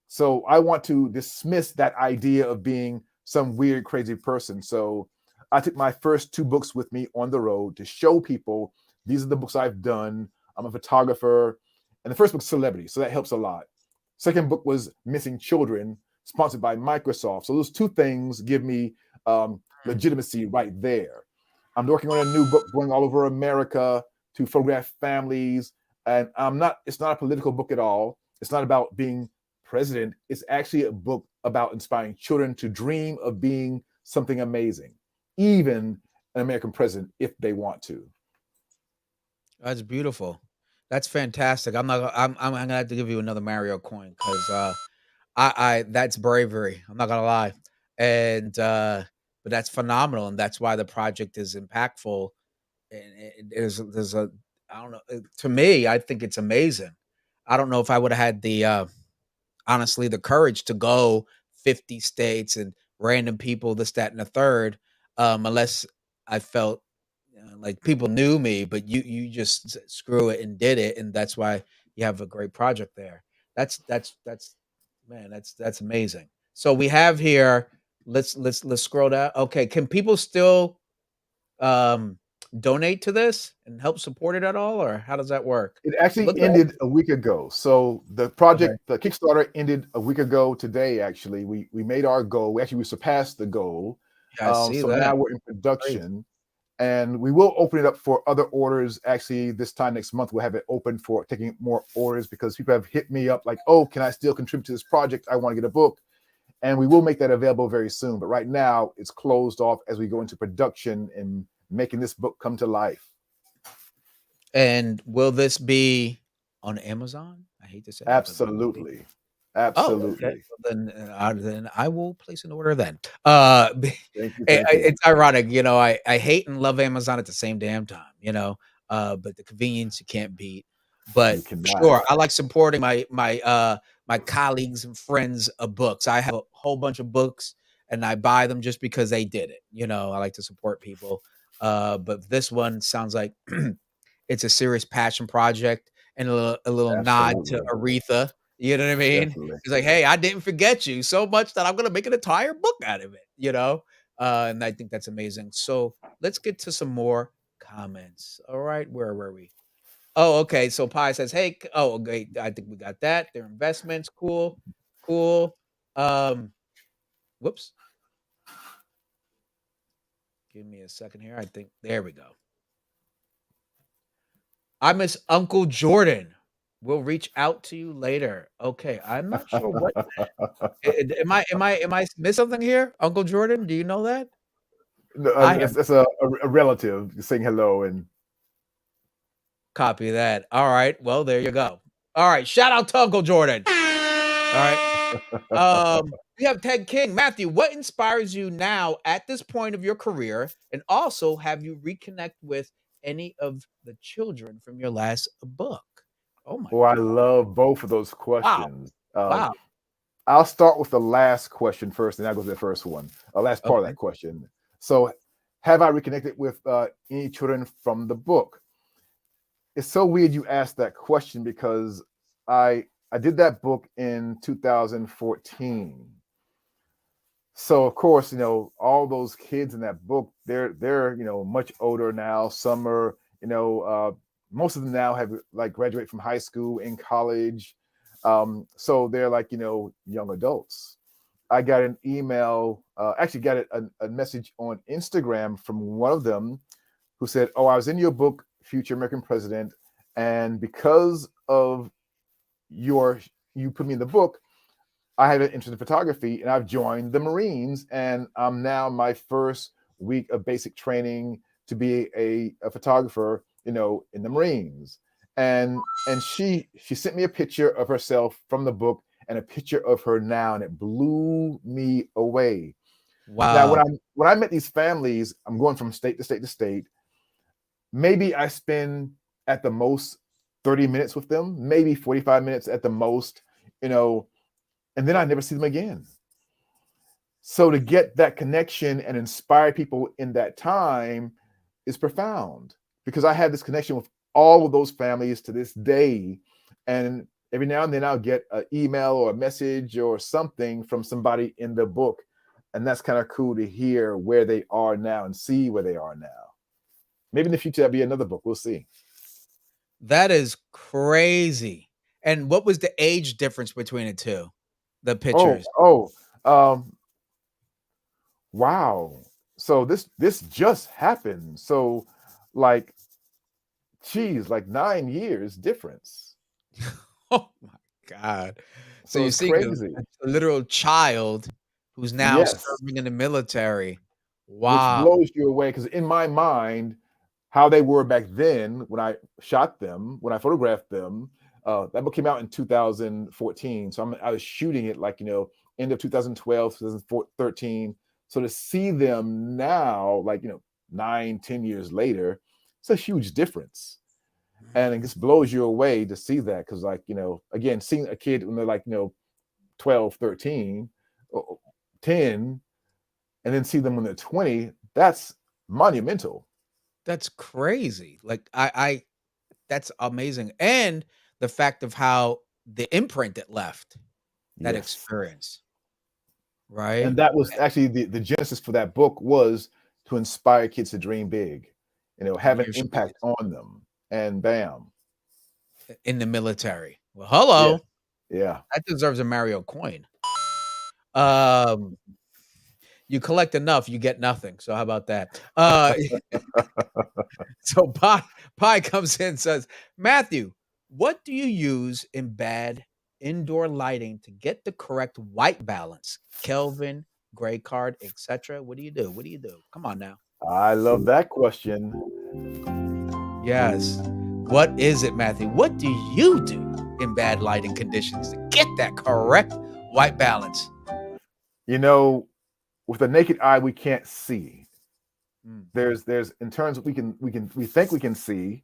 So I want to dismiss that idea of being some weird, crazy person. So I took my first 2 books with me on the road to show people these are the books I've done. I'm a photographer. And the first book, Celebrity. So that helps a lot. Second book was Missing Children, sponsored by Microsoft. So those 2 things give me legitimacy right there. I'm working on a new book going all over America to photograph families. And it's not a political book at all. It's not about being president. It's actually a book about inspiring children to dream of being something amazing, even an American president, if they want to. That's beautiful. That's fantastic. I'm gonna have to give you another Mario coin because I that's bravery. I'm not gonna lie. And but that's phenomenal, and that's why the project is impactful. And there's a I don't know. To me, I think it's amazing. I don't know if I would have had the honestly the courage to go 50 states and random people, this, that, and the third, unless I felt like people knew me, but you just screw it and did it, and that's why you have a great project there. That's man, that's amazing. So we have here. Let's scroll down. Okay, can people still um donate to this and help support it at all, or how does that work? It actually Look at ended a week ago. So the okay. project, the Kickstarter ended a week ago today. Actually, we made our goal. We surpassed the goal. Yeah, I see So that. now we're in Great. production, and we will open it up for other orders. Actually, this time next month we'll have it open for taking more orders because people have hit me up like, "Oh, can I still contribute to this project? I want to get a book." And we will make that available very soon. But right now, it's closed off as we go into production and making this book come to life. And will this be on Amazon? I hate to say it, but will it be? Absolutely, Oh, okay. absolutely. Well, then I will place an order then. Thank you, thank you. It's ironic, I hate and love Amazon at the same damn time, but the convenience you can't beat. You But cannot. sure, I like supporting my colleagues and friends of books. I have a whole bunch of books and I buy them just because they did it. I like to support people. But this one sounds like it's a serious passion project and a little nod to Absolutely, Aretha. You know what I mean? definitely. It's like, hey, I didn't forget you so much that I'm gonna make an entire book out of it. And I think that's amazing. So let's get to some more comments. All right, where were we? Oh, okay. So Pi says, hey, oh, okay, I think we got that. Their investments, cool, cool. Um, whoops. Give me a second here. I think there we go. I miss Uncle Jordan. We'll reach out to you later. Okay, I'm not sure what am I miss something here? Uncle Jordan, do you know that? No, I have that's a relative saying hello, and copy that. All right. Well, there you go. All right. Shout out to Uncle Jordan. All right. We have Ted King. Mathew, what inspires you now at this point of your career? And also, have you reconnect with any of the children from your last book? Oh my oh, I God. love both of those Wow. questions. Wow. I'll start with the last question first, and I'll go to the first one, last part of Okay. that question. So, have I reconnected with any children from the book? It's so weird you asked that question because I did that book in 2014. So of course, all those kids in that book, they're much older now. Some are, most of them now have like graduate from high school, in college. So they're like, young adults. I got an email, actually got a message on Instagram from one of them who said, "Oh, I was in your book, Future American President, and because of you put me in the book, I had an interest in photography and I've joined the Marines, and I'm now my first week of basic training to be a photographer, in the Marines." And she sent me a picture of herself from the book and a picture of her now, and it blew me away. Now, Wow. when I met these families, I'm going from state to state to state. Maybe I spend at the most 30 minutes with them, maybe 45 minutes at the most, you know, and then I never see them again. So to get that connection and inspire people in that time is profound, because I have this connection with all of those families to this day. And every now and then I'll get an email or a message or something from somebody in the book. And that's kind of cool to hear where they are now and see where they are now. Maybe in the future that'll be another book. We'll see. That is crazy. And what was the age difference between the two? The Oh, pictures. oh, um, wow. So this just happened. So like, geez, like 9 years difference. Oh my God. So So you're it's seeing crazy. a literal child who's now Yes, serving in the military. which Wow. blows you away, because in my mind, how they were back then when I shot them, when I photographed them, that book came out in 2014. So I was shooting it like, end of 2012, 2013. So to see them now, like, 9, 10 years later, it's a huge difference. And it just blows you away to see that. Because like, again, seeing a kid when they're like, 12, 13, or 10, and then see them when they're 20, that's monumental. That's crazy. Like I that's amazing. And the fact of how the imprint it left, that Yes. experience, And right? that was actually the genesis for that book, was to inspire kids to dream big, And have an here she impact is on them. And bam. in the military. Well, Yeah. hello. Yeah. That deserves a Mario coin. Um, you collect enough, you get nothing. So how about that? So Pi comes in and says, Matthew, what do you use in bad indoor lighting to get the correct white balance? Kelvin, gray card, etc. What do you do? What do you do? Come on now. I love that question. Yes. What is it, Matthew? What do you do in bad lighting conditions to get that correct white balance? You know, with the naked eye, we can't see. Mm. There's in terms of we think we can see,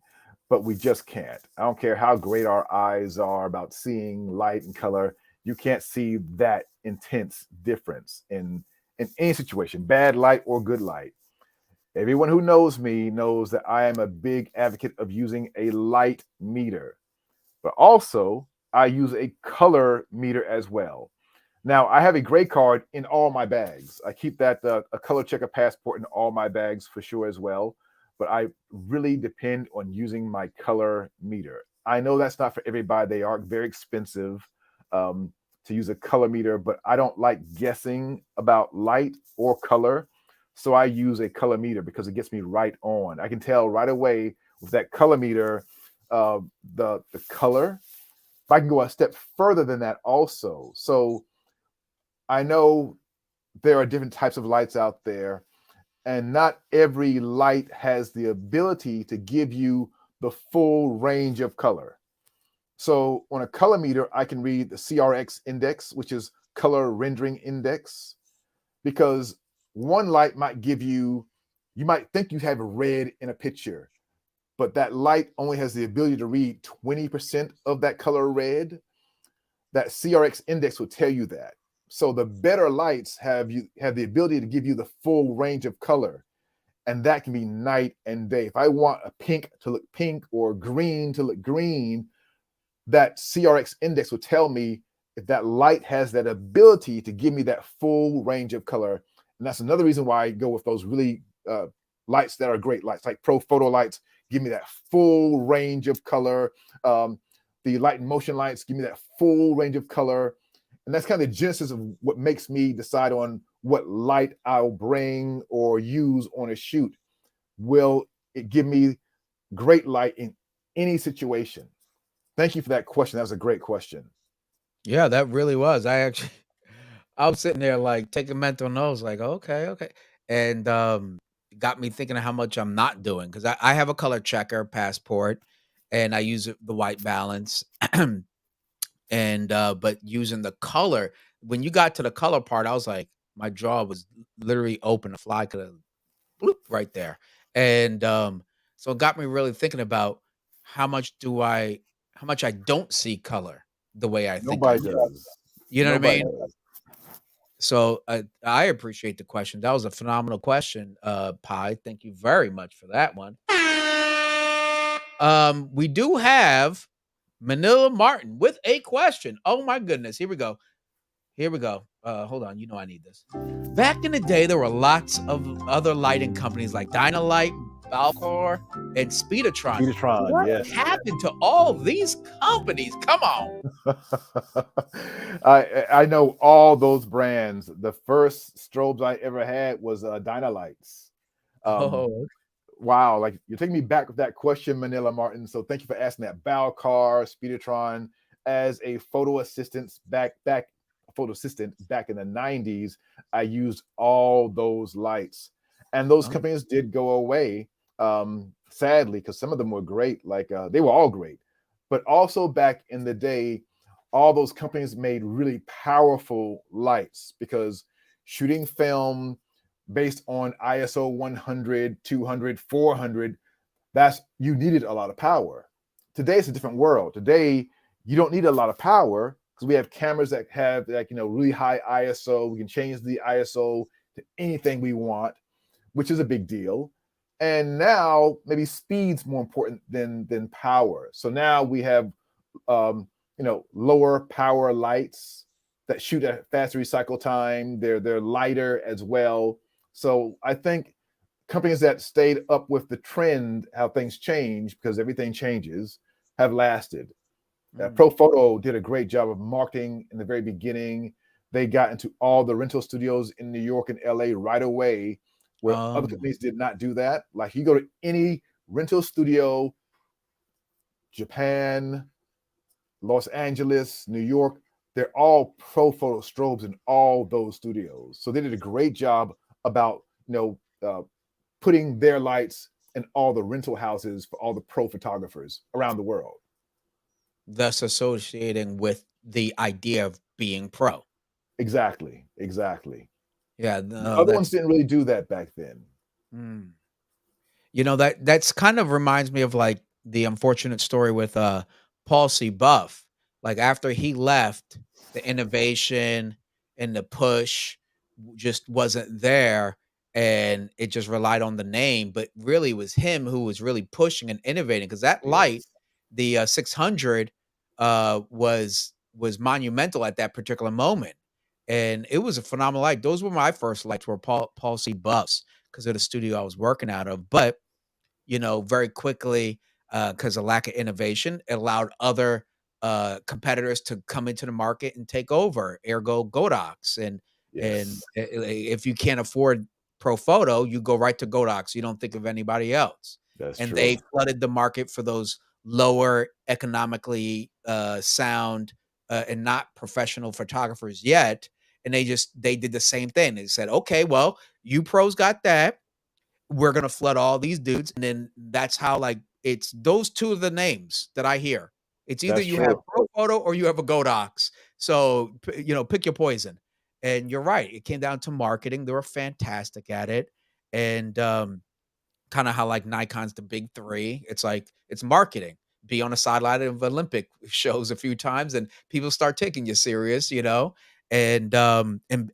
but we just can't. I don't care how great our eyes are about seeing light and color. You can't see that intense difference in any situation, bad light or good light. Everyone who knows me knows that I am a big advocate of using a light meter, but also I use a color meter as well. Now, I have a gray card in all my bags. I keep that a color checker passport in all my bags for sure as well. But I really depend on using my color meter. I know that's not for everybody. They are very expensive um, to use a color meter, but I don't like guessing about light or color. So I use a color meter because it gets me right on. I can tell right away with that color meter uh, the color. If I can go a step further than that also. So I know there are different types of lights out there, and not every light has the ability to give you the full range of color. So on a color meter, I can read the CRX index, which is color rendering index, because one light might give you, you might think you have red in a picture, but that light only has the ability to read 20% of that color red. That CRX index will tell you that. So the better lights have the ability to give you the full range of color, and that can be night and day. If I want a pink to look pink or green to look green, that CRX index will tell me if that light has that ability to give me that full range of color. And that's another reason why I go with those really lights that are great lights, like pro photo lights, give me that full range of color. The light and motion lights give me that full range of color. And that's kind of the genesis of what makes me decide on what light I'll bring or use on a shoot. Will it give me great light in any situation? Thank you for that question. That was a great question. Yeah, that really was. I was sitting there like taking mental notes, like, okay, okay. And got me thinking of how much I'm not doing because I have a color checker passport and I use the white balance. And but using the color, when you got to the color part, I was like, my jaw was literally open. A fly could have bloop right there. And so it got me really thinking about how much do I how much I don't see color the way I think I Nobody do. does. You know what I Nobody mean? does. So I appreciate the question. That was a phenomenal question, Pi. Thank you very much for that one. We do have Manila Martin with a question. Oh my goodness. Here we go. Here we go. Hold on. You know I need this. Back in the day, there were lots of other lighting companies like Dynalight, Balcor, and Speedotron. Petertron, What yes. happened to all these companies? Come on. I know all those brands. The first strobes I ever had was Dynalights. Um, Oh, wow, like you're taking me back with that question, Manila Martin. So thank you for asking that. Balcar, Speedotron, as a photo assistant back in the 90s, I used all those lights. And those oh. companies did go away, sadly, because some of them were great. Like they were all great. But also back in the day, all those companies made really powerful lights because shooting film based on ISO 100, 200, 400, that's you needed a lot of power. Today it's a different world. Today you don't need a lot of power because we have cameras that have like really high ISO. We can change the ISO to anything we want, which is a big deal. And now maybe speed's more important than power. So now we have lower power lights that shoot at faster recycle time. They're lighter as well. So I think companies that stayed up with the trend, how things change, because everything changes, have lasted. Mm. Profoto did a great job of marketing in the very beginning. They got into all the rental studios in New York and LA right away, where other Um, companies did not do that. Like you go to any rental studio, Japan, Los Angeles, New York, they're all Profoto strobes in all those studios. So they did a great job about putting their lights in all the rental houses for all the pro photographers around the world. thus associating with the idea of being pro. Exactly, exactly. Yeah, The no, other ones that's didn't really do that back then. mm. That's kind of reminds me of like the unfortunate story with Paul C. Buff. Like after he left, the innovation and the push just wasn't there and it just relied on the name, but really it was him who was really pushing and innovating because that light, Yes, the 600 was monumental at that particular moment. And it was a phenomenal light. Those were my first lights were Paul C. Buffs because of the studio I was working out of. But very quickly, because of lack of innovation, it allowed other competitors to come into the market and take over, ergo Godox. And yes, if you can't afford Profoto, you go right to Godox. You don't think of anybody else. that's And true. they flooded the market for those lower economically sound and not professional photographers yet. And they did the same thing. They said, okay, well, you pros got that, we're gonna flood all these dudes, and then that's how like it's those two of the names that I hear. It's either That's you have true. Profoto or you have a Godox. So pick your poison. And you're right. It came down to marketing. They were fantastic at it, and kind of how like Nikon's the big three. It's like it's marketing. Be on the sideline of Olympic shows a few times, and people start taking you serious, and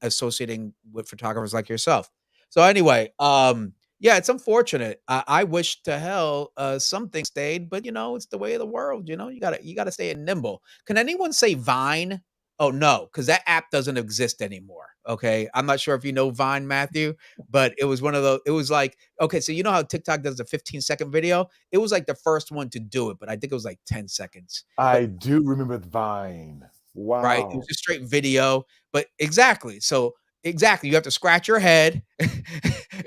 associating with photographers like yourself. So anyway, yeah, it's unfortunate. I wish to hell some things stayed, but it's the way of the world. You gotta stay nimble. Can anyone say Vine? Oh no, because that app doesn't exist anymore. Okay. I'm not sure if you know Vine, Matthew, but it was one of those, it was like, okay, so you know how TikTok does a 15-second video? It was like the first one to do it, but I think it was like 10 seconds. But I do remember Vine. right, it was Wow. just straight video. But exactly. So exactly, you have to scratch your head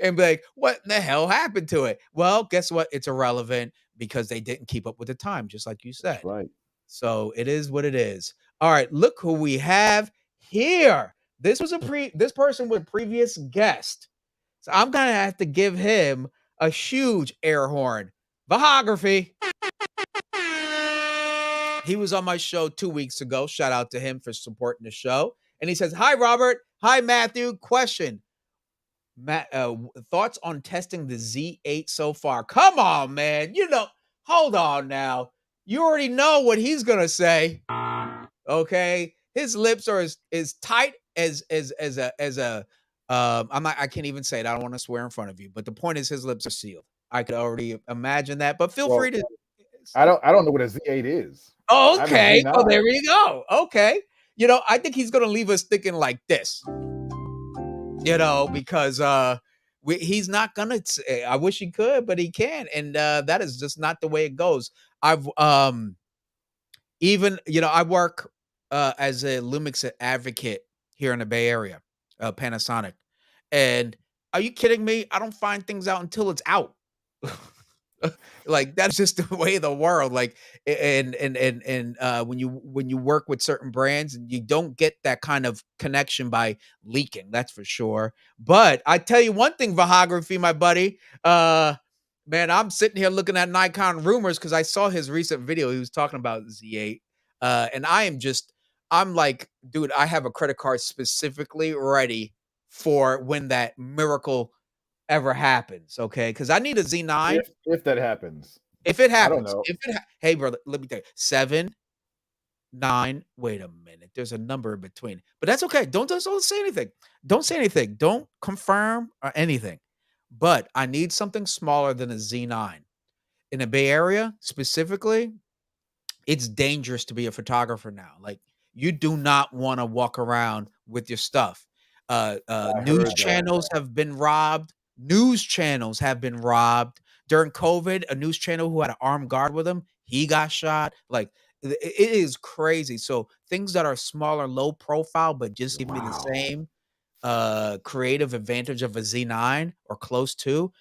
and be like, what the hell happened to it? Well, guess what? It's irrelevant because they didn't keep up with the time, just like you That's said. right. So it is what it is. All right, look who we have here. This person was a previous guest. So I'm gonna have to give him a huge air horn. Vahography. He was on my show 2 weeks ago. Shout out to him for supporting the show. And he says, "Hi Robert. Hi Matthew. Question. Thoughts on testing the Z8 so far?" Come on, man. Hold on now. You already know what he's gonna say. Okay, his lips are as tight as a I can't even say it. I don't want to swear in front of you, but the point is his lips are sealed. I could already imagine that, but feel free Well, to. I don't know what a Z8 is. Oh, I have a okay. Well, Z9. there we go. Okay. I think he's gonna leave us thinking like this, because he's not gonna say, I wish he could, but he can't. And that is just not the way it goes. I've Even, I work as a Lumix advocate here in the Bay Area, Panasonic. And are you kidding me? I don't find things out until it's out. Like that's just the way of the world. Like when you work with certain brands, you don't get that kind of connection by leaking, that's for sure. But I tell you one thing, Vahography, my buddy, man, I'm sitting here looking at Nikon rumors because I saw his recent video. He was talking about Z8. And I'm like, dude, I have a credit card specifically ready for when that miracle ever happens. Okay. Because I need a Z9. If that happens, If it I don't happens, know. hey, brother, let me tell you, 7, 9. Wait a minute. There's a number in between, but that's okay. Don't say anything. Don't say anything. Don't confirm or anything. But I need something smaller than a Z9 in the Bay Area specifically. It's dangerous to be a photographer now. Like you do not want to walk around with your stuff. I News heard that. channels have been robbed. News channels have been robbed during COVID. A news channel who had an armed guard with him, he got shot. Like it is crazy. So things that are smaller, low profile, but just give me the Wow. same creative advantage of a Z9 or close to,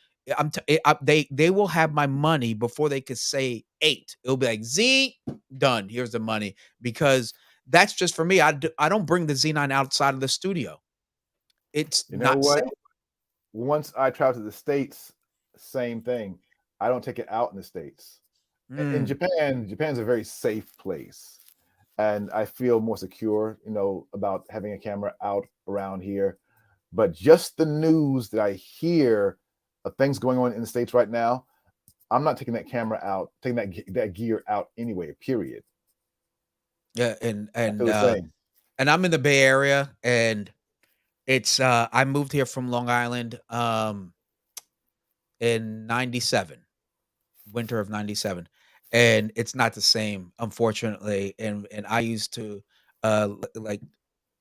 they will have my money before they could say 8. It'll be like Z done. Here's the money because that's just for me. I don't bring the Z9 outside of the studio. It's You know not safe. what? Once I travel to the States, same thing. I don't take it out in the States. In Mm. Japan's a very safe place. And I feel more secure, about having a camera out around here. But just the news that I hear of things going on in the States right now, I'm not taking that camera out, taking that gear out anyway, period. Yeah, and I feel and the uh same. and I'm in the Bay Area, and it's I moved here from Long Island in 97. Winter of 97. And it's not the same, unfortunately. And I used to like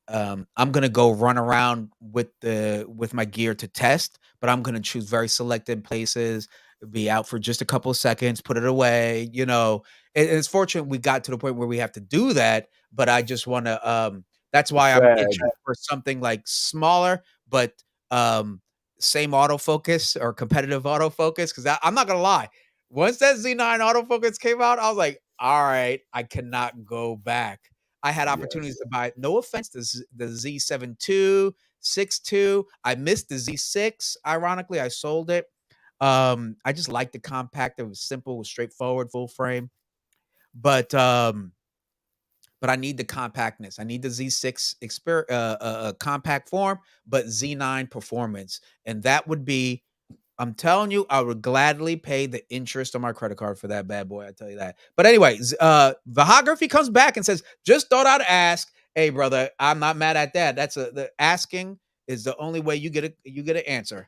I'm gonna go run around with my gear to test, but I'm gonna choose very selected places, be out for just a couple of seconds, put it away, And it's fortunate we got to the point where we have to do that, but I just wanna that's It's why I'm sad. itching for something like smaller, but um same autofocus or competitive autofocus. Cause I'm not gonna lie. Once that Z9 autofocus came out, I was like, all right, I cannot go back. I had opportunities Yes. to buy, no offense, the Z7 II, 6 II. I missed the Z6. Ironically, I sold it. I just liked the compact. It was simple, it was straightforward, full frame. But I need the compactness. I need the Z6 compact form, but Z9 performance. And that would be, I'm telling you, I would gladly pay the interest on my credit card for that bad boy. I tell you that. But anyway, Vahography comes back and says, "Just thought I'd ask." Hey, brother, I'm not mad at that. The asking is the only way you get an answer.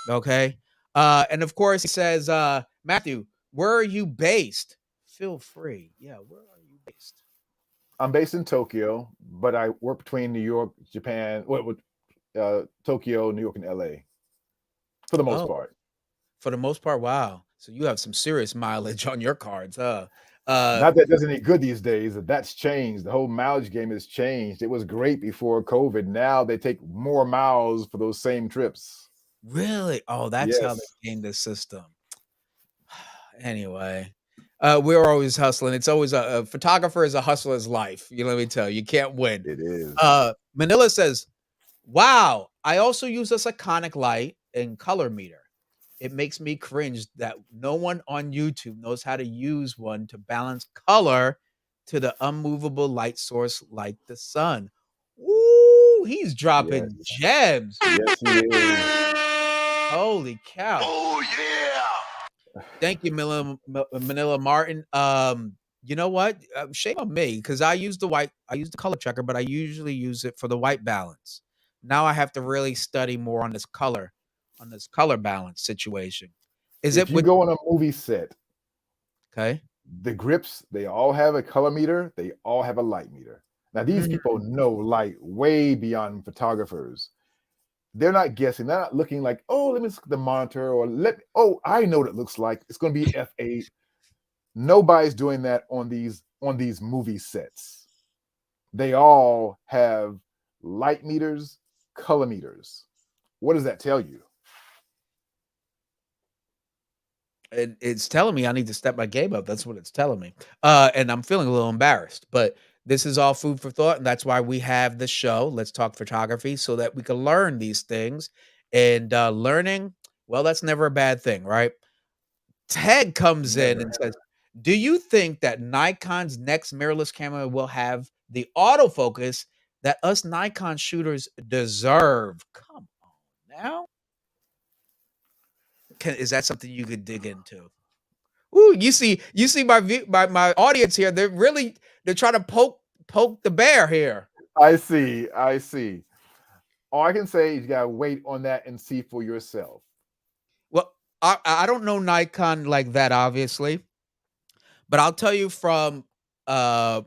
Okay. And of course, he says, Matthew, where are you based? Feel free. Yeah, where are you based? I'm based in Tokyo, but I work between New York, Japan, Tokyo, New York, and LA for the most Oh, part. for the most part, wow. So you have some serious mileage on your cards, huh? Uh, Not that does any good these days. That's changed. The whole mileage game has changed. It was great before COVID. Now they take more miles for those same trips. really? Oh, that's how they Yes, game the system. Anyway, we're always hustling. It's always a photographer is a hustler's life. You know, let me tell you, you can't win. it is. Manila says, "Wow, I also use this iconic light and color meter. It makes me cringe that no one on YouTube knows how to use one to balance color to the unmovable light source like the sun." Ooh, he's dropping Yes, gems. yes, he is. Holy cow. Oh yeah! Thank you, Manila Martin. You know what? Shame on me because I use the color checker, but I usually use it for the white balance. Now I have to really study more on this color balance situation. Is If it you with go on a movie set, okay? the grips, they all have a color meter, they all have a light meter. Now, these Mm, people know light way beyond photographers. They're not guessing, they're not looking like, oh, let me look at the monitor, or oh, I know what it looks like. It's going to be f8. Nobody's doing that on these movie sets. They all have light meters, color meters. What does that tell you? it's telling me I need to step my game up. That's what it's telling me. And I'm feeling a little embarrassed, but this is all food for thought, and that's why we have the show. Let's talk photography, so that we can learn these things. And learning, well, that's never a bad thing, right? Ted comes in and Never. says, "Do you think that Nikon's next mirrorless camera will have the autofocus that us Nikon shooters deserve?" Come on now. Is that something you could dig into? Ooh, you see my audience here. They're trying to poke the bear here. I see. I see. All I can say is you gotta wait on that and see for yourself. Well, I don't know Nikon like that, obviously. But I'll tell you from uh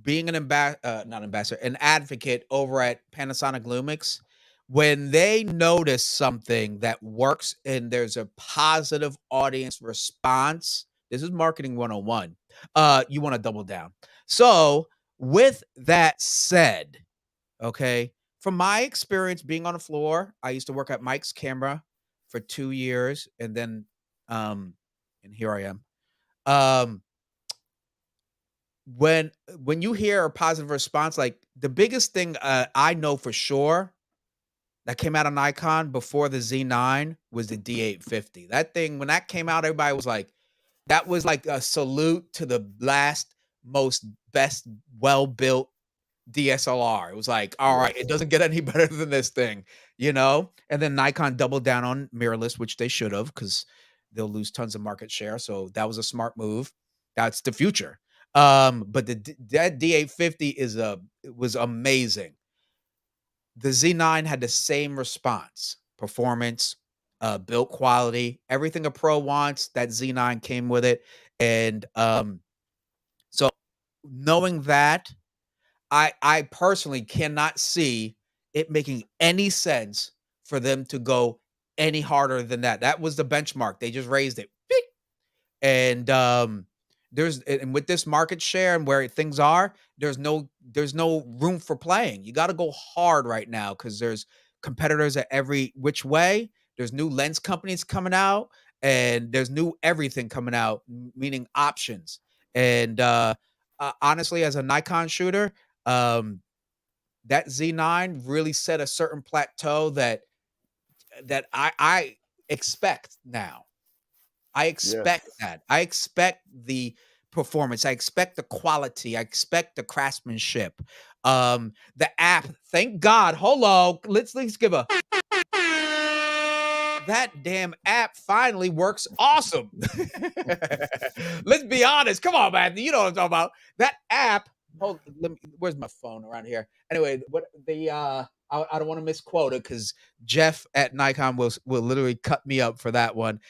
being not ambassador, an advocate over at Panasonic Lumix, when they notice something that works and there's a positive audience response, this is marketing 101. You want to double down. So, with that said, okay, from my experience being on the floor, I used to work at Mike's Camera for 2 years and then um and here I am. Um when you hear a positive response, like the biggest thing I know for sure that came out of Nikon before the Z9 was the D850. That thing, when that came out, everybody was like, that was like a salute to the last, most best, well built DSLR. It was like, all right, it Yes. doesn't get any better than this thing, you know? And then Nikon doubled down on mirrorless, which they should have because they'll lose tons of market share. So that was a smart move. That's the future. But that D850 it was amazing. The Z9 had the same response, performance, build quality, everything a pro wants. That Z9 came with it, and so knowing that, I personally cannot see it making any sense for them to go any harder than that. That was the benchmark. They just raised it. Beep. And and with this market share and where things are, there's no room for playing. You got to go hard right now because there's competitors at every which way. There's new lens companies coming out, and there's new everything coming out, meaning options. And honestly, as a Nikon shooter, um, that Z9 really set a certain plateau that I expect now. I expect Yes. that. I expect the performance. I expect the quality. I expect the craftsmanship. The app, thank God. Hello. Let's give a that damn app finally works awesome. Let's be honest. Come on, man. You know what I'm talking about. That app. Hold let me where's my phone around here? Anyway, what the I don't want to misquote it because Jeff at Nikon will literally cut me up for that one.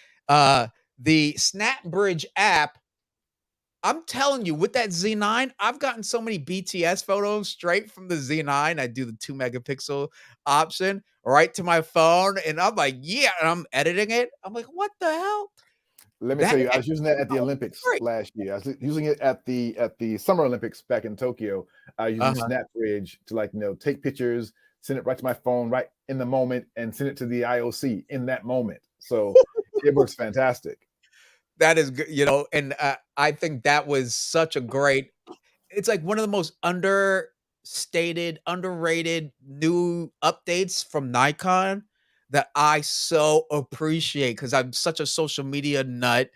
The SnapBridge app I'm telling you, with that Z9, I've gotten so many BTS photos straight from the Z9. I do the 2 megapixel option right to my phone, and I'm like, yeah, and I'm editing it. I'm like, what the hell? Let me That tell you, I was using that at the oh, Olympics great. last year. I was using it at the Summer Olympics back in Tokyo. I was using Uh-huh. SnapBridge to, like, take pictures, send it right to my phone right in the moment, and send it to the IOC in that moment. So it works fantastic. That is good, and I think that was such a great. It's like one of the most understated, underrated new updates from Nikon that I so appreciate because I'm such a social media nut.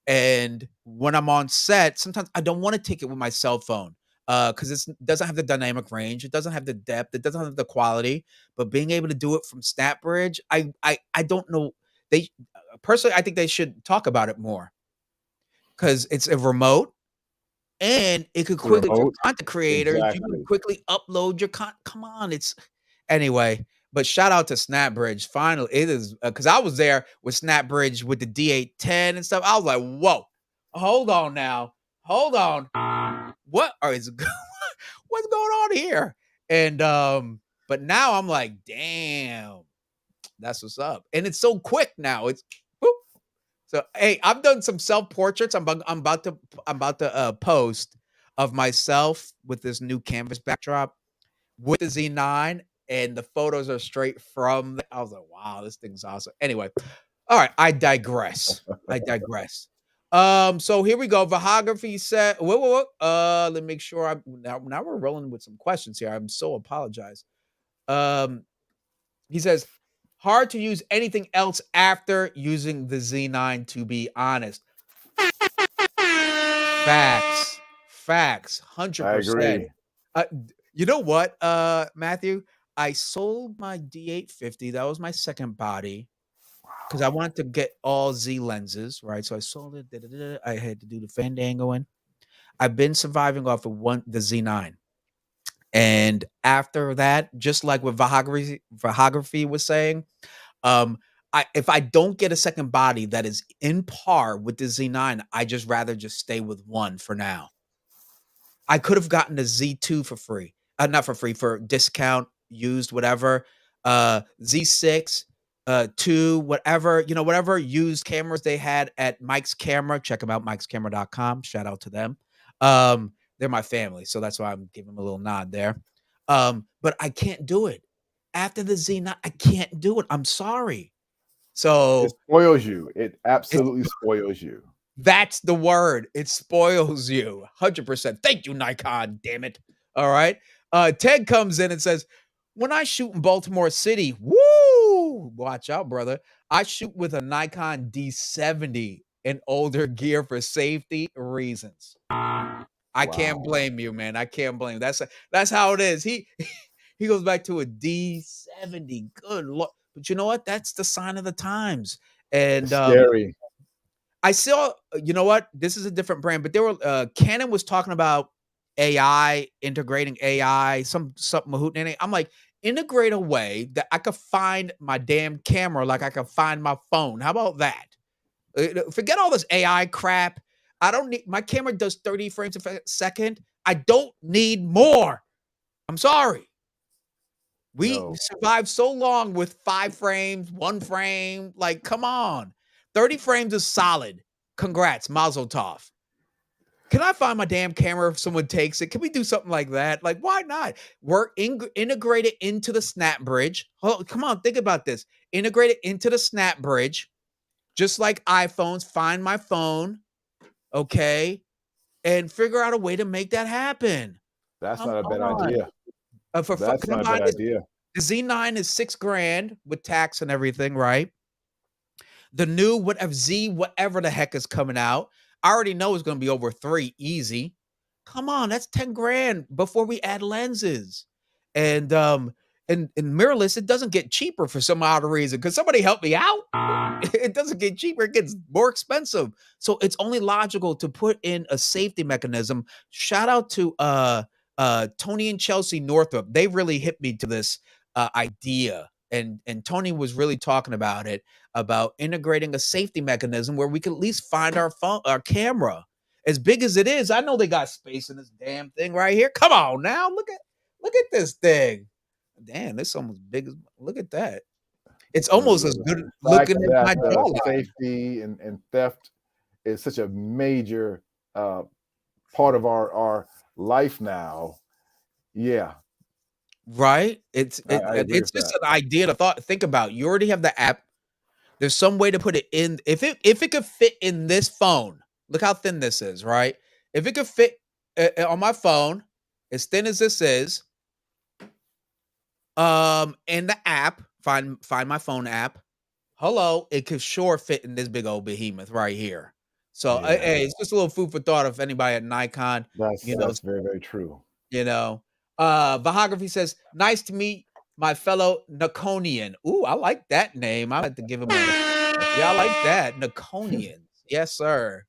And when I'm on set, sometimes I don't want to take it with my cell phone because it doesn't have the dynamic range, it doesn't have the depth, it doesn't have the quality. But being able to do it from SnapBridge, I don't know. They personally, I think they should talk about it more because it's a remote and it could The quickly for remote, content creators, you could exactly. quickly upload your come on, it's anyway, but shout out to SnapBridge. Finally, it is because I was there with SnapBridge with the D810 and stuff. I was like, whoa, hold on now. Hold on. What are is what's going on here? And but now I'm like, damn, that's what's up. And it's so quick now. It's boop. So hey, I've done some self portraits. I'm about to post of myself with this new canvas backdrop with the Z9, and the photos are straight from. I was like, wow, this thing's awesome. Anyway, all right, I digress. I digress. So here we go. Vahography said, whoa. Let me make sure I'm now we're rolling with some questions here. I'm so apologize. Um, he says, hard to use anything else after using the Z9, to be honest. Facts, I 100%. agree. You know what, Matthew? I sold my D850. That was my second body because I wanted to get all Z lenses, right? So I sold it. I had to do the Fandangoing. I've been surviving off of the Z9. And after that, just like what Vahography was saying, um, if I don't get a second body that is in par with the Z9, I just rather just stay with one for now. I could have gotten the Z2 for free. Not for free, for discount, used, whatever. Z6, 2, whatever, whatever used cameras they had at Mike's Camera. Check them out, mikescamera.com. Shout out to them. They're my family, so that's why I'm giving them a little nod there. But I can't do it. After the Z9, I can't do it. I'm sorry. It So spoils you. It it's absolutely spoils you. that's the word. It spoils you. 100%. Thank you, Nikon. Damn it. All right. Ted comes in and says, when I shoot in Baltimore City, woo, watch out, brother. I shoot with a Nikon D70 and older gear for safety reasons. I can't Wow. blame you, man. I can't blame you. That's how it is. He goes back to a D70. Good Lord. But you know what? That's the sign of the times. And It's scary. I saw, you know what? This is a different brand, but Canon was talking about AI, integrating AI, something hootenanny. I'm like, integrate a way that I could find my damn camera like I could find my phone. How about that? Forget all this AI crap. I don't need my camera does 30 frames a second. I don't need more. I'm sorry. We No. survived so long with 5 frames, 1 frame. Like, come on. 30 frames is solid. Congrats, mazel tov. Can I find my damn camera if someone takes it? Can we do something like that? Like, why not? We're integrated into the Snap Bridge. Come on, think about this. Integrated into the Snap Bridge, just like iPhones. Find my phone, okay, and figure out a way to make that happen. That's Come not a bad on. idea. That's not a bad Combine this. idea. The Z9 is 6 grand with tax and everything, right? The new whatever the heck is coming out, I already know it's going to be over 3 easy. Come on, that's 10 grand before we add lenses. And in mirrorless, it doesn't get cheaper for some odd reason. Could somebody help me out? It doesn't get cheaper, it gets more expensive. So it's only logical to put in a safety mechanism. Shout out to Tony and Chelsea Northrop. They really hit me to this idea. And Tony was really talking about integrating a safety mechanism where we could at least find our phone, our camera. as big as it is, I know they got space in this damn thing right here. Come on now, look at this thing. Damn, this almost big as. Look at that. It's almost as good The fact looking as that my jawline. safety and theft is such a major part of our life now. Yeah, Right? I agree It's with just that. an idea to think about. You already have the app. There's some way to put it in. If it could fit in this phone, look how thin this is, right? If it could fit on my phone, as thin as this is, in the app, find my phone app. Hello, it could sure fit in this big old behemoth right here. So, Yeah, hey, it's just a little food for thought if anybody at Nikon, you know, that's very, very true. you know. Vahography says, "Nice to meet my fellow Nikonian." Ooh, I like that name. I like to give him a yeah, I like that. Nikonians. Yes, sir.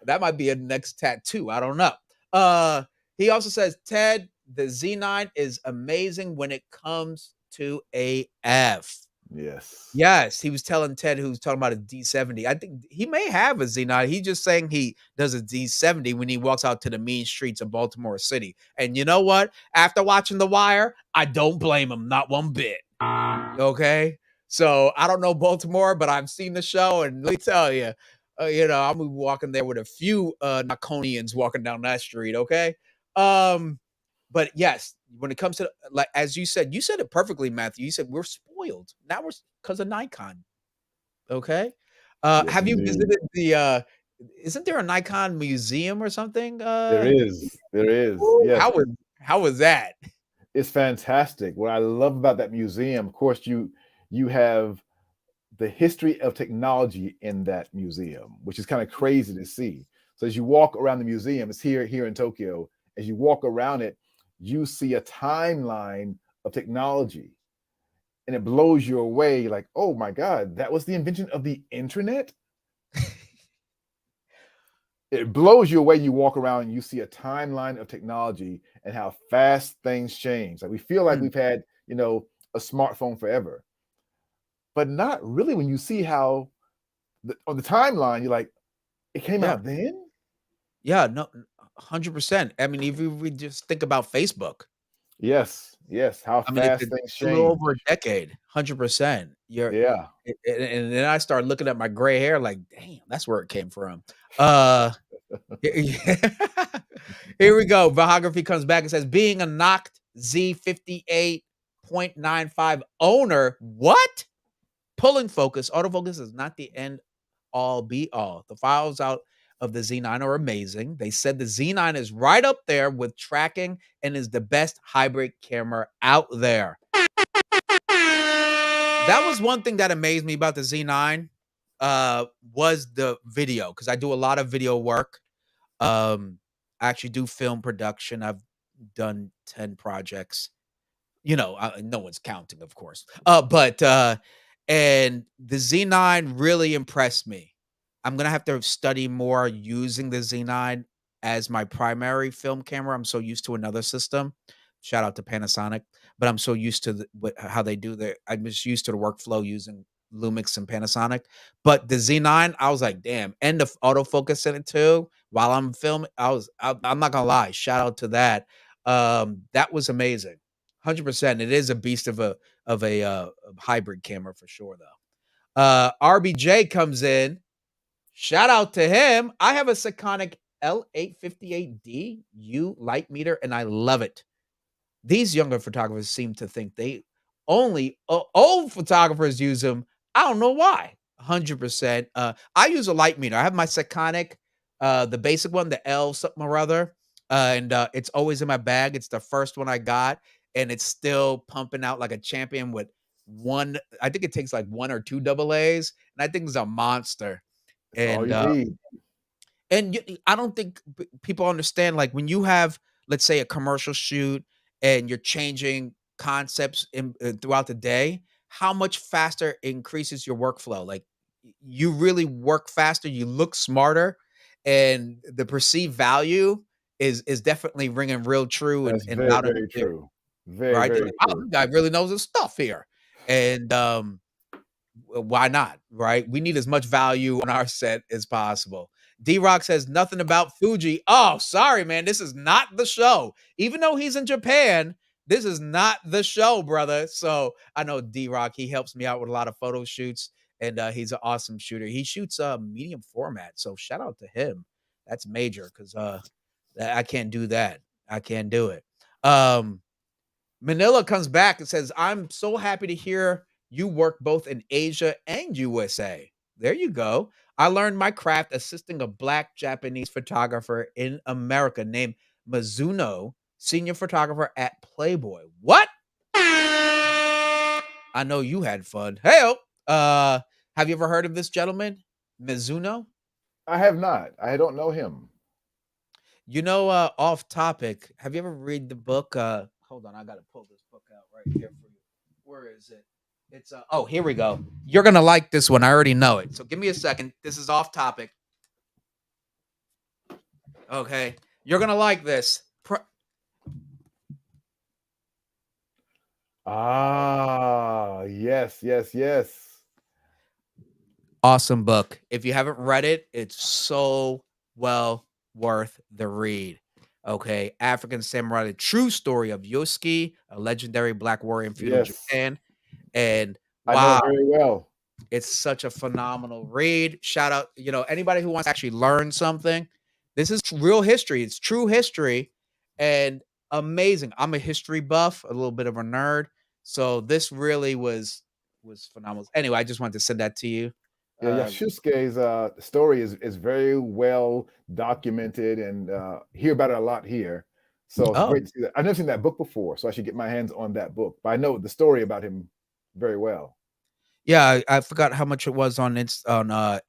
That might be a next tattoo. I don't know. Uh, he also says, Ted, the Z9 is amazing when it comes to AF. Yes. Yes, he was telling Ted, who was talking about a D70. I think he may have a Z9. He's just saying he does a D70 when he walks out to the mean streets of Baltimore City. And you know what? After watching The Wire, I don't blame him, not one bit. Okay. So I don't know Baltimore, but I've seen the show, and let me tell you, I'm walking there with a few Nakonians walking down that street. Okay. But yes, when it comes to, like, as you said it perfectly, Matthew. You said we're spoiled. Now we're because of Nikon. Okay. Yes, Have you indeed. visited isn't there a Nikon museum or something? There is. There is. Ooh, Yes. how was that? It's fantastic. What I love about that museum, of course, you have the history of technology in that museum, which is kind of crazy to see. So as you walk around the museum, it's here in Tokyo. As you walk around it, you see a timeline of technology, and it blows you away. Like, oh my God, that was the invention of the internet. It blows you away. You walk around and you see a timeline of technology and how fast things change. Like we feel like Mm, we've had, a smartphone forever, but not really. When you see how on the timeline, you're like, it came yeah. out then. Yeah, no, 100%. I mean, if we just think about Facebook, Yes, yes. How I mean, it's fast things a little over a change. decade, 100%. Yeah. And then I started looking at my gray hair like, "Damn, that's where it came from." Uh, here we go. Biography comes back and says, "Being a knocked Z58.95 owner, what? Pulling focus, autofocus is not the end all be all. The files out of the Z9 are amazing. They said the Z9 is right up there with tracking and is the best hybrid camera out there." That was one thing that amazed me about the Z9 was the video, because I do a lot of video work. I actually do film production. I've done 10 projects. No one's counting, of course. But and the Z9 really impressed me. I'm gonna have to study more using the Z9 as my primary film camera. I'm so used to another system. Shout out to Panasonic, but I'm so used to how they do their. I'm just used to the workflow using Lumix and Panasonic. But the Z9, I was like, damn, and the autofocus in it too. While I'm filming, I'm not gonna lie. Shout out to that. That was amazing. 100%. It is a beast of a hybrid camera for sure, though. RBJ comes in. Shout out to him. I have a Sekonic L858D U light meter, and I love it. These younger photographers seem to think they only old photographers use them. I don't know why. 100%. I use a light meter. I have my Sekonic, the basic one, the L something or other, and it's always in my bag. It's the first one I got, and it's still pumping out like a champion with one. I think it takes like one or two double A's, and I think it's a monster. It's all And you need. I don't think people understand, like, when you have, let's say, a commercial shoot and you're changing concepts throughout the day, how much faster it increases your workflow. Like, you really work faster, you look smarter, and the perceived value is definitely ringing real true and, That's and very, loud and very clear, true. Very, right? They're very like, "Wow, true. this guy really knows his stuff here," and why not, right? We need as much value on our set as possible. D-Rock says nothing about Fuji. Oh, sorry, man. This is not the show. Even though he's in Japan, this is not the show, brother. So I know D-Rock, he helps me out with a lot of photo shoots, and he's an awesome shooter. He shoots medium format. So shout out to him. That's major because I can't do that. I can't do it. Manila comes back and says, I'm so happy to hear you work both in Asia and USA. There you go. I learned my craft assisting a Black Japanese photographer in America named Mizuno, senior photographer at Playboy. What? I know you had fun. Hey, have you ever heard of this gentleman, Mizuno? I have not. I don't know him. You know, off topic, have you ever read the book? Hold on, I gotta pull this book out right here for you. Where is it? It's oh, here we go. You're gonna like this one. I already know it. So give me a second. This is off topic. Okay, you're gonna like this. Yes, yes, yes. Awesome book. If you haven't read it, it's so well worth the read. Okay, African Samurai, the true story of Yosuke, a legendary Black warrior in feudal Yes. Japan. And I know wow, it very well. it's such a phenomenal read. Shout out, anybody who wants to actually learn something. This is real history. It's true history and amazing. I'm a history buff, a little bit of a nerd. So this really was phenomenal. Anyway, I just wanted to send that to you. Yeah, Yasusuke's story is very well documented, and hear about it a lot here. So it's Oh, great to see that. I've never seen that book before, so I should get my hands on that book. But I know the story about him very well. yeah, I forgot how much it was on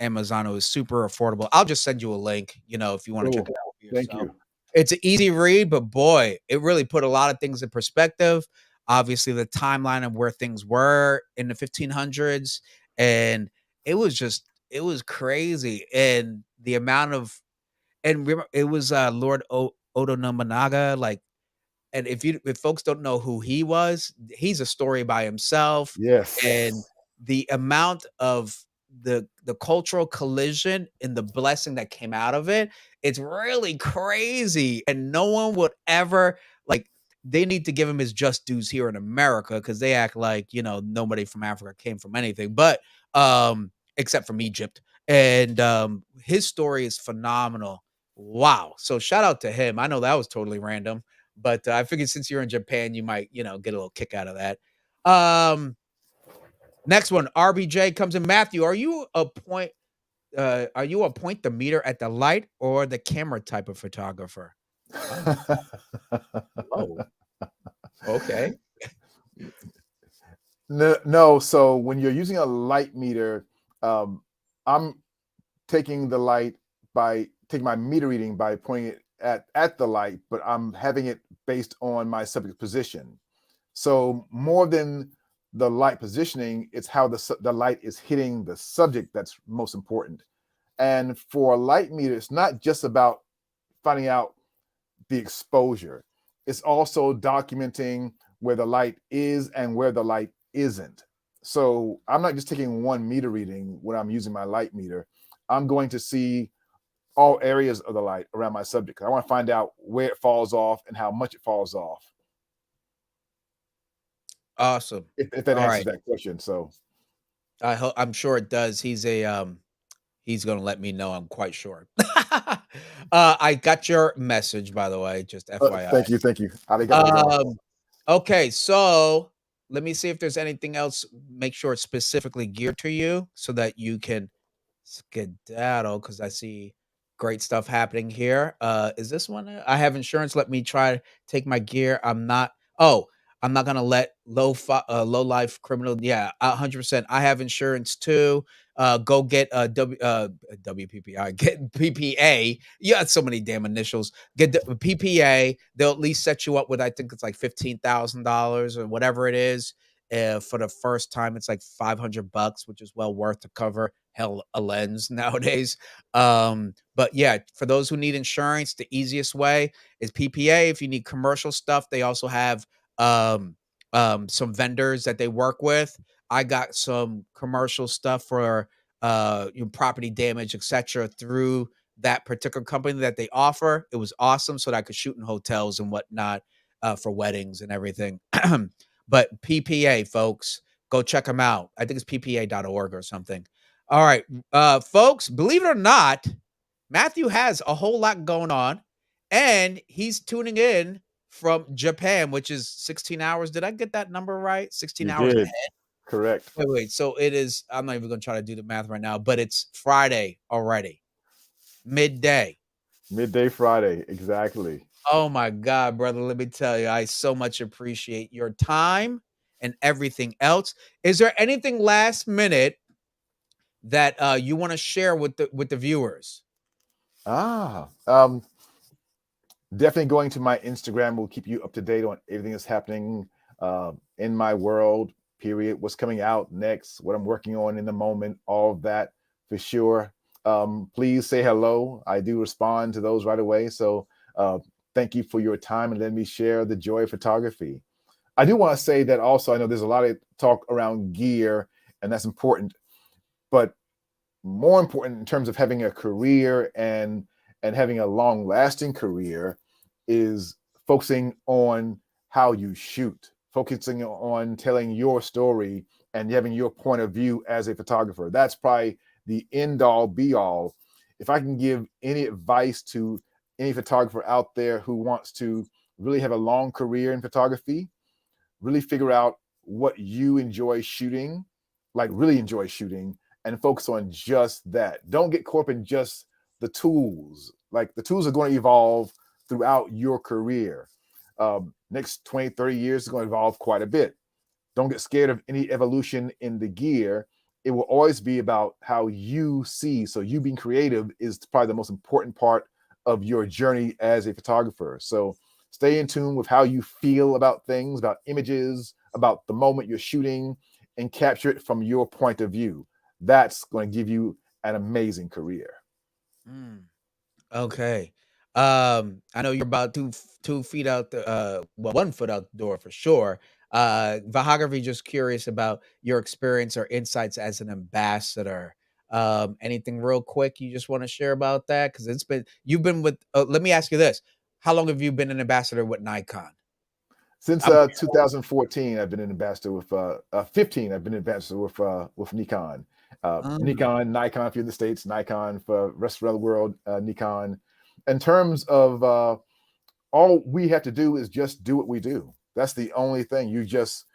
Amazon. It was super affordable. I'll just send you a link, if you want to check Cool. it out for Thank yourself. you. It's an easy read, but boy, it really put a lot of things in perspective. Obviously, the timeline of where things were in the 1500s, and it was crazy, and the amount of and remember, it was Lord Oda Nobunaga, like, and if folks don't know who he was, he's a story by himself, and Yes. the amount of the cultural collision and the blessing that came out of it, it's really crazy, and no one would ever like. They need to give him his just dues here in America because they act like nobody from Africa came from anything, but except from Egypt, and his story is phenomenal. Wow! So shout out to him. I know that was totally random. But I figured since you're in Japan, you might, get a little kick out of that. Next one, RBJ comes in. Mathew, are you a point the meter at the light or the camera type of photographer? Oh, okay. No, so when you're using a light meter, I'm taking the light by taking my meter reading by pointing it at the light, but I'm having it based on my subject position. So more than the light positioning, it's how the light is hitting the subject that's most important. And for a light meter, it's not just about finding out the exposure. It's also documenting where the light is and where the light isn't. So I'm not just taking one meter reading when I'm using my light meter. I'm going to see all areas of the light around my subject. I want to find out where it falls off and how much it falls off. Awesome. If that All answers right. that question. So I'm sure it does. He's gonna let me know. I'm quite sure. I got your message, by the way, just FYI. thank you. Arigato. Okay, so let me see if there's anything else. Make sure it's specifically geared to you so that you can skedaddle because I see great stuff happening here. Is this one? I have insurance. Let me try take my gear. I'm not gonna let low life criminal. Yeah, 100%. I have insurance too. Go get WPPI, get PPA. You got so many damn initials. Get the PPA. They'll at least set you up with I think it's like $15,000 or whatever it is. For the first time, it's like $500, which is well worth to cover hell a lens nowadays. But yeah, for those who need insurance, the easiest way is PPA. If you need commercial stuff, they also have some vendors that they work with. I got some commercial stuff for property damage, etc. through that particular company that they offer. It was awesome, so that I could shoot in hotels and whatnot for weddings and everything. But PPA, folks, go check them out. I think it's ppa.org or something. All right, folks, believe it or not, Mathew has a whole lot going on, and he's tuning in from Japan, which is 16 hours. Did I get that number right? 16 You hours did. ahead. Correct. Wait. So it is, I'm not even going to try to do the math right now, but it's Friday already, midday. Midday Friday. Exactly. Oh my God, brother. Let me tell you, I so much appreciate your time and everything else. Is there anything last minute that you want to share with the viewers? Definitely going to my Instagram will keep you up to date on everything that's happening in my world, period. What's coming out next, what I'm working on in the moment, all of that for sure. Please say hello. I do respond to those right away. So thank you for your time and letting me share the joy of photography. I do want to say that also, I know there's a lot of talk around gear, and that's important. But more important in terms of having a career and having a long-lasting career is focusing on how you shoot, focusing on telling your story and having your point of view as a photographer. That's probably the end-all be-all. If I can give any advice to any photographer out there who wants to really have a long career in photography, really figure out what you enjoy shooting, like really enjoy shooting, and focus on just that. Don't get caught up in just the tools. Like the tools are going to evolve throughout your career. Next 20, 30 years is going to evolve quite a bit. Don't get scared of any evolution in the gear. It will always be about how you see. So you being creative is probably the most important part of your journey as a photographer. So stay in tune with how you feel about things, about images, about the moment you're shooting, and capture it from your point of view. That's going to give you an amazing career. Okay. I know you're about 2 feet out the 1 foot out the door for sure. Vahography, just curious about your experience or insights as an ambassador. Anything real quick you just want to share about that? Because you've been with. Let me ask you this: how long have you been an ambassador with Nikon? Since I'm 2014, I've been an ambassador with 15. I've been an ambassador with Nikon. Nikon, if you're in the States, Nikon for rest of the world, Nikon. In terms of all we have to do is just do what we do. That's the only thing. You just,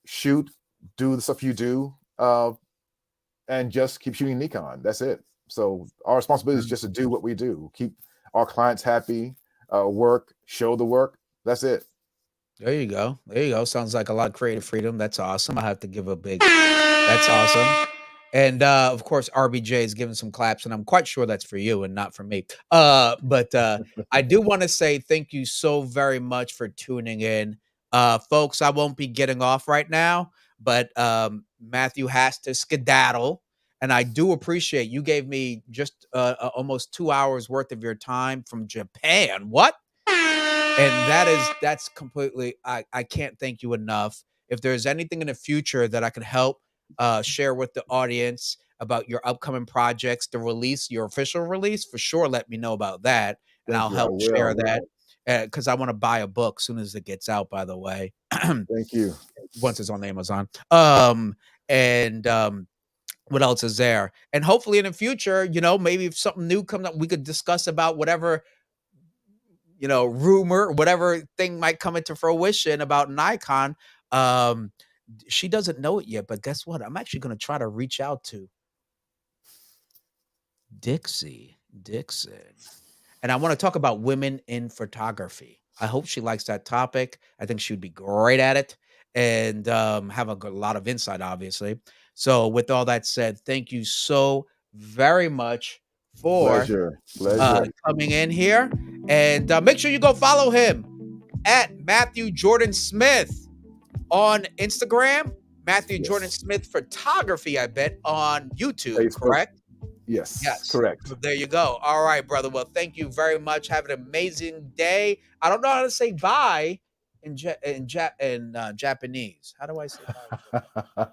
shoot, do the stuff you do, and just keep shooting Nikon. That's it. So our responsibility is just to do what we do, keep our clients happy, work, show the work. That's it. There you go. There you go. Sounds like a lot of creative freedom. That's awesome. I have to give a big. That's awesome. And of course, RBJ is giving some claps, and I'm quite sure that's for you and not for me. But I do want to say thank you so very much for tuning in, folks. I won't be getting off right now, but Mathew has to skedaddle, and I do appreciate you gave me just almost 2 hours worth of your time from Japan. What? And that's completely, I can't thank you enough. If there's anything in the future that I could help share with the audience about your upcoming projects, your official release, for sure, let me know about that, and Thank I'll you. I help share will. that because I want to buy a book soon as it gets out, by the way. Thank you. Once it's on Amazon. And what else is there? And hopefully in the future, maybe if something new comes up, we could discuss about whatever rumor, whatever thing might come into fruition about Nikon. She doesn't know it yet, but guess what? I'm actually going to try to reach out to Dixie Dixon, and I want to talk about women in photography. I hope she likes that topic. I think she would be great at it and have a lot of insight, obviously. So, with all that said, thank you so very much for Pleasure. coming in here. And make sure you go follow him at Mathew Jordan Smith on Instagram, Mathew Jordan Smith Photography, I bet, on YouTube, Facebook. correct? Yes, correct. So there you go. All right, brother. Well, thank you very much. Have an amazing day. I don't know how to say bye in Japanese. How do I say bye?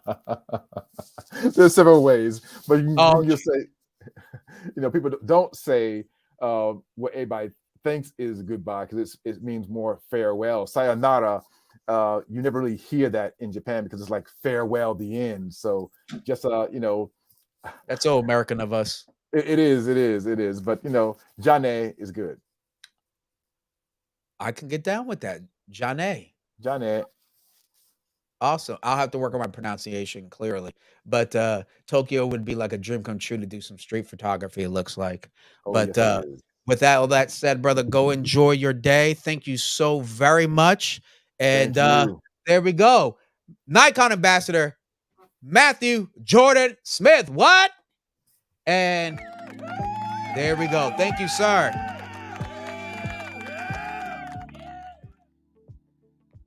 There's several ways, but you Oh, can just say People don't say what everybody thinks is goodbye because it means more farewell. Sayonara, you never really hear that in Japan because it's like farewell, the end. So just That's so American of us. it is. But Jane is good. I can get down with that. Jane. Jane. Awesome. I'll have to work on my pronunciation clearly. But Tokyo would be like a dream come true to do some street photography, it looks like. Oh, But yes, it is. with that, all that said, brother, go enjoy your day. Thank you so very much. And Thank you. there we go. Nikon ambassador, Mathew Jordan Smith. What? And there we go. Thank you, sir.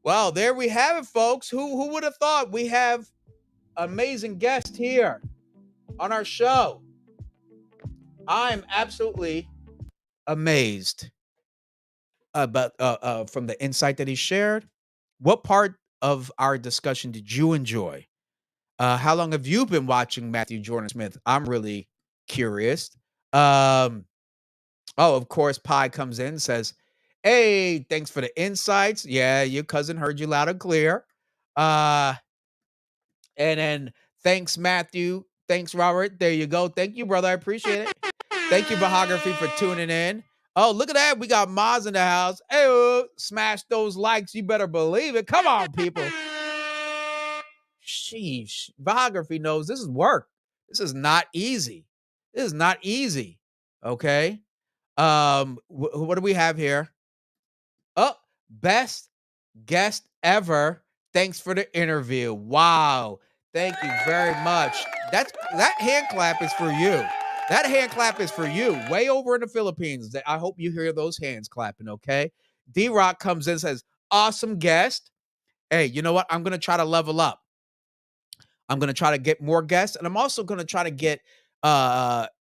Well, there we have it, folks. Who would have thought we have amazing guest here on our show? I'm absolutely amazed about from the insight that he shared. What part of our discussion did you enjoy? How long have you been watching Mathew Jordan Smith? I'm really curious. Oh, of course, Pi comes in and says, "Hey, thanks for the insights. Yeah, your cousin heard you loud and clear." Uh, and then thanks, Mathew. Thanks, Robert. There you go. Thank you, brother. I appreciate it. Thank you, Bahography, for tuning in. Oh, look at that. We got Maz in the house. Hey, smash those likes. You better believe it. Come on, people. Sheesh. Biography knows this is work. This is not easy. This is not easy. Okay. What do we have here? Oh, best guest ever. Thanks for the interview. Wow. Thank you very much. That hand clap is for you. That hand clap is for you. Way over in the Philippines. I hope you hear those hands clapping, okay? D-Rock comes in and says, awesome guest. Hey, you know what? I'm going to try to level up. I'm going to try to get more guests, and I'm also going to try to get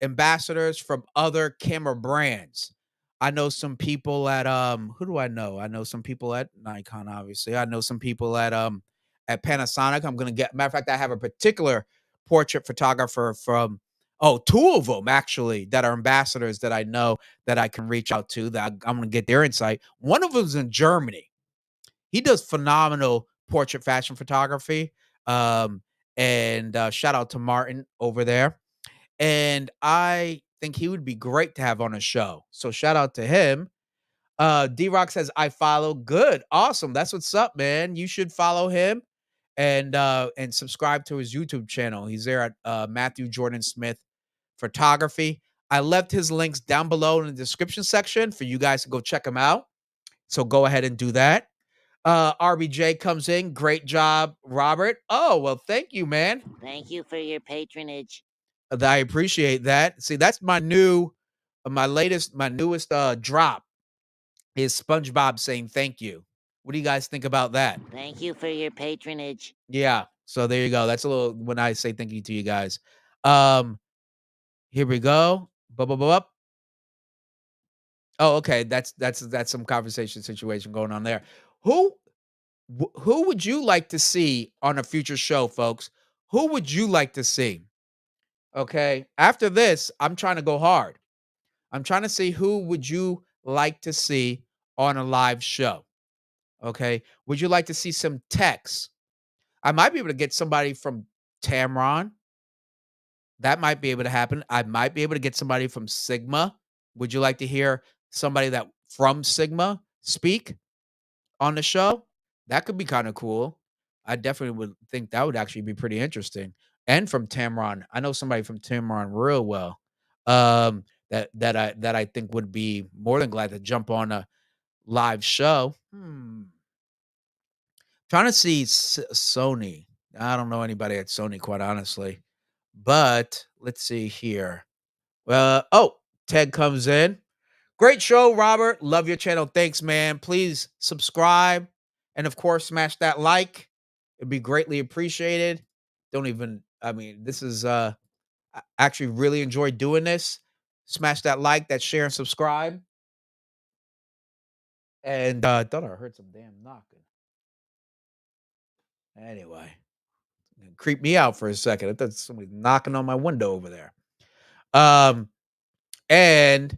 ambassadors from other camera brands. I know some people at who do I know? I know some people at Nikon, obviously. I know some people at Panasonic. I'm going to get, matter of fact, I have a particular portrait photographer from two of them actually that are ambassadors that I know that I can reach out to that I'm going to get their insight. One of them's in Germany. He does phenomenal portrait fashion photography. And shout out to Martin over there. And I think he would be great to have on a show. So shout out to him. D-Rock says, I follow. Good. Awesome. That's what's up, man. You should follow him and subscribe to his YouTube channel. He's there at Mathew Jordan Smith Photography. I left his links down below in the description section for you guys to go check him out. So go ahead and do that. RBJ comes in. Great job, Robert. Oh, well, thank you, man. Thank you for your patronage. I appreciate that. See, that's my newest drop is SpongeBob saying thank you. What do you guys think about that? Thank you for your patronage. Yeah. So there you go. That's a little when I say thank you to you guys. Here we go. Bup. Oh, okay. That's some conversation situation going on there. Who would you like to see on a future show, folks? Who would you like to see? Okay. After this, I'm trying to go hard. I'm trying to see who would you like to see on a live show? Okay. Would you like to see some techs? I might be able to get somebody from Tamron. That might be able to happen. I might be able to get somebody from Sigma. Would you like to hear somebody that from Sigma speak on the show? That could be kind of cool. I definitely would think that would actually be pretty interesting. And from Tamron, I know somebody from Tamron real well. That I think would be more than glad to jump on a live show. Trying to see Sony. I don't know anybody at Sony, quite honestly. But let's see here. Ted comes in. Great show, Robert. Love your channel. Thanks, man. Please subscribe. And of course, smash that like. It'd be greatly appreciated. This is I actually really enjoy doing this. Smash that like, that share, and subscribe. And I thought I heard some damn knocking. Anyway, it creeped me out for a second. I thought somebody knocking on my window over there. And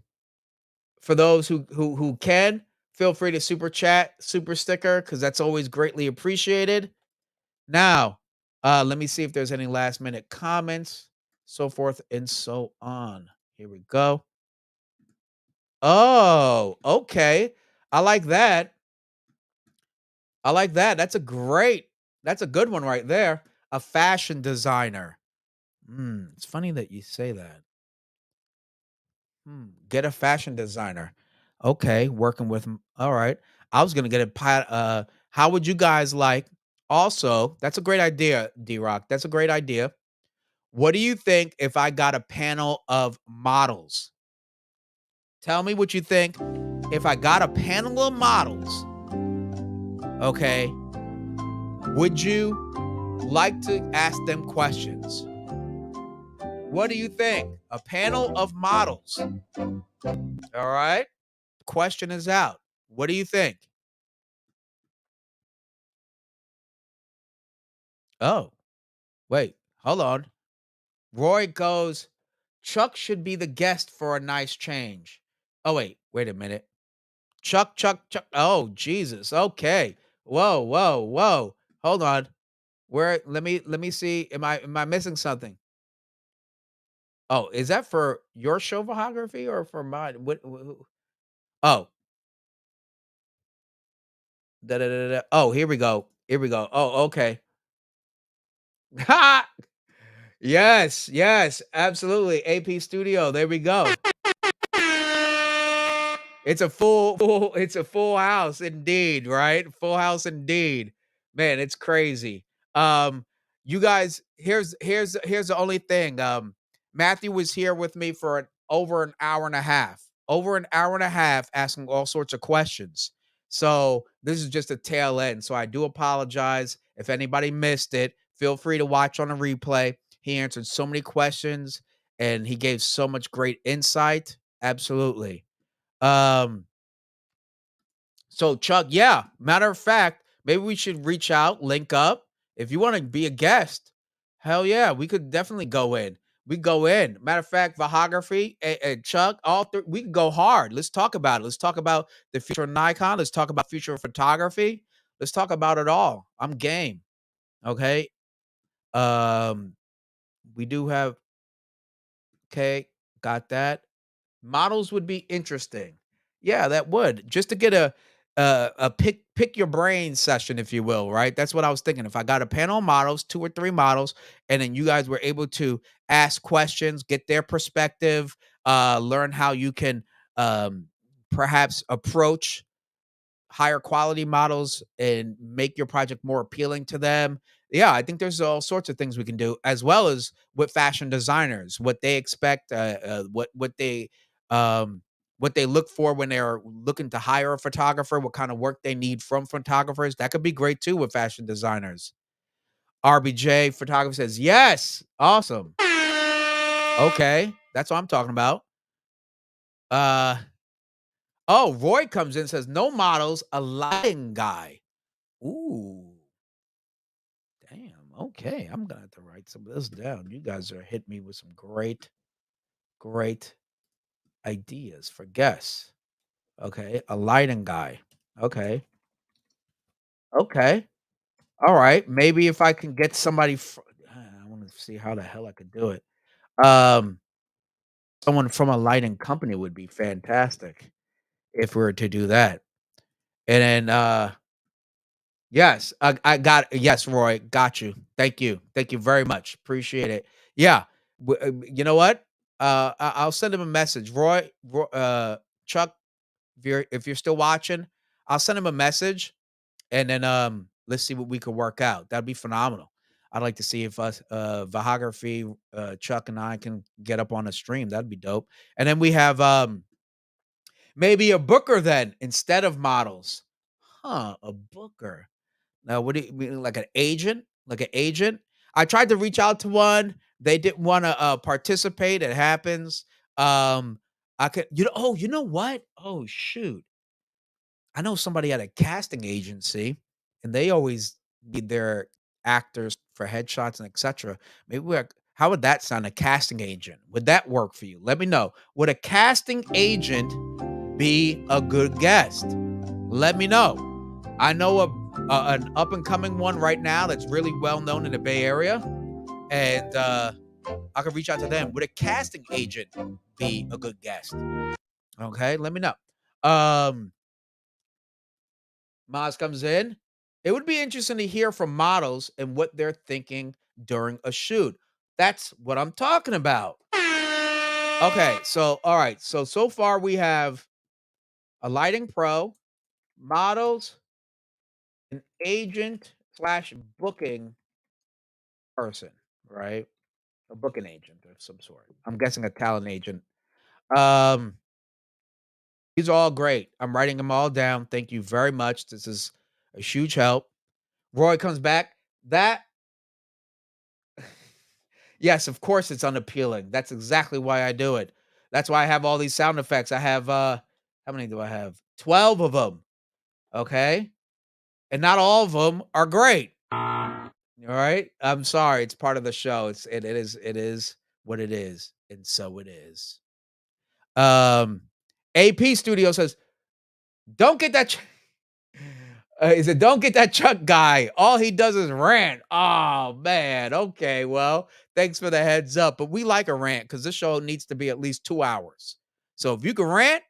for those who can, feel free to super chat, super sticker, because that's always greatly appreciated. Now, let me see if there's any last minute comments, so forth and so on. Here we go. Oh, okay. I like that. I like that. That's a good one right there. A fashion designer. It's funny that you say that. Get a fashion designer. Okay, working with 'em. All right. I was gonna get a how would you guys like? Also, that's a great idea, D Rock. That's a great idea. What do you think if I got a panel of models? Tell me what you think if I got a panel of models. Okay, would you like to ask them questions? What do you think? A panel of models. All right. Question is out. What do you think? Oh, wait, hold on. Roy goes, Chuck should be the guest for a nice change. Oh, wait a minute. Chuck. Oh, Jesus. Okay. Whoa, whoa, whoa. Hold on. Where let me see. Am I missing something? Oh, is that for your showography or for mine? Oh, oh, here we go. Here we go. Oh, okay. Ha! Yes, absolutely. AP Studio. There we go. It's a it's a full house indeed, right? Full house indeed. Man, it's crazy. You guys, here's the only thing. Matthew was here with me for over an hour and a half. Over an hour and a half asking all sorts of questions. So this is just a tail end. So I do apologize if anybody missed it. Feel free to watch on a replay. He answered so many questions and he gave so much great insight. Absolutely. Um, so Chuck, yeah, matter of fact, maybe we should reach out, link up. If you want to be a guest, hell yeah, we could definitely go in. We go in. Matter of fact, Vahography and Chuck, all three, we can go hard. Let's talk about it. Let's talk about the future of Nikon. Let's talk about future of photography. Let's talk about it all. I'm game. Okay. Um, we do have okay, got that. Models would be interesting. Yeah, that would. Just to get a pick your brain session, if you will, right? That's what I was thinking. If I got a panel of models, 2 or 3 models, and then you guys were able to ask questions, get their perspective, learn how you can perhaps approach higher quality models and make your project more appealing to them. Yeah, I think there's all sorts of things we can do, as well as with fashion designers, what they expect, um, what they look for when they're looking to hire a photographer, what kind of work they need from photographers. That could be great too with fashion designers. RBJ photography says yes, awesome. Okay, that's what I'm talking about. Uh, oh, Roy comes in and says no models, a lighting guy. Ooh, damn. Okay, I'm gonna have to write some of this down. You guys are hitting me with some great ideas for guests. Okay, a lighting guy. Okay, okay, all right. Maybe if I can get somebody, I want to see how the hell I could do it. Um, someone from a lighting company would be fantastic if we were to do that. And then, yes, I got yes, Roy, got you. Thank you very much. Appreciate it. Yeah, you know what? I'll send him a message, Chuck. If you're still watching, I'll send him a message, and then let's see what we could work out. That'd be phenomenal. I'd like to see if us Vahography, Chuck and I can get up on a stream. That'd be dope. And then we have maybe a booker then instead of models. Huh, a booker. Now, what do you mean, like an agent? Like an agent? I tried to reach out to one. They didn't want to participate. It happens. I could, oh, you know what? Oh, shoot. I know somebody at a casting agency, and they always need their actors for headshots and etc. Maybe How would that sound? A casting agent. Would that work for you? Let me know. Would a casting agent be a good guest? Let me know. I know an up and coming one right now that's really well known in the Bay Area, and I could reach out to them. Would a casting agent be a good guest? Okay, let me know. Maz comes in. It would be interesting to hear from models and what they're thinking during a shoot. That's what I'm talking about. Okay, so all right, so far we have a lighting pro, models, an agent slash booking person, right? A booking agent of some sort. I'm guessing a talent agent. Um, these are all great. I'm writing them all down. Thank you very much. This is a huge help. Roy comes back. That yes, of course it's unappealing. That's exactly why I do it. That's why I have all these sound effects. I have how many do I have? 12 of them. Okay? And not all of them are great. All right? I'm sorry. It's part of the show. It is what it is. And so it is. AP Studio says, "Don't get that he said, "Don't get that Chuck guy. All he does is rant." Oh man. Okay. Well, thanks for the heads up. But we like a rant because this show needs to be at least 2 hours. So if you can rant,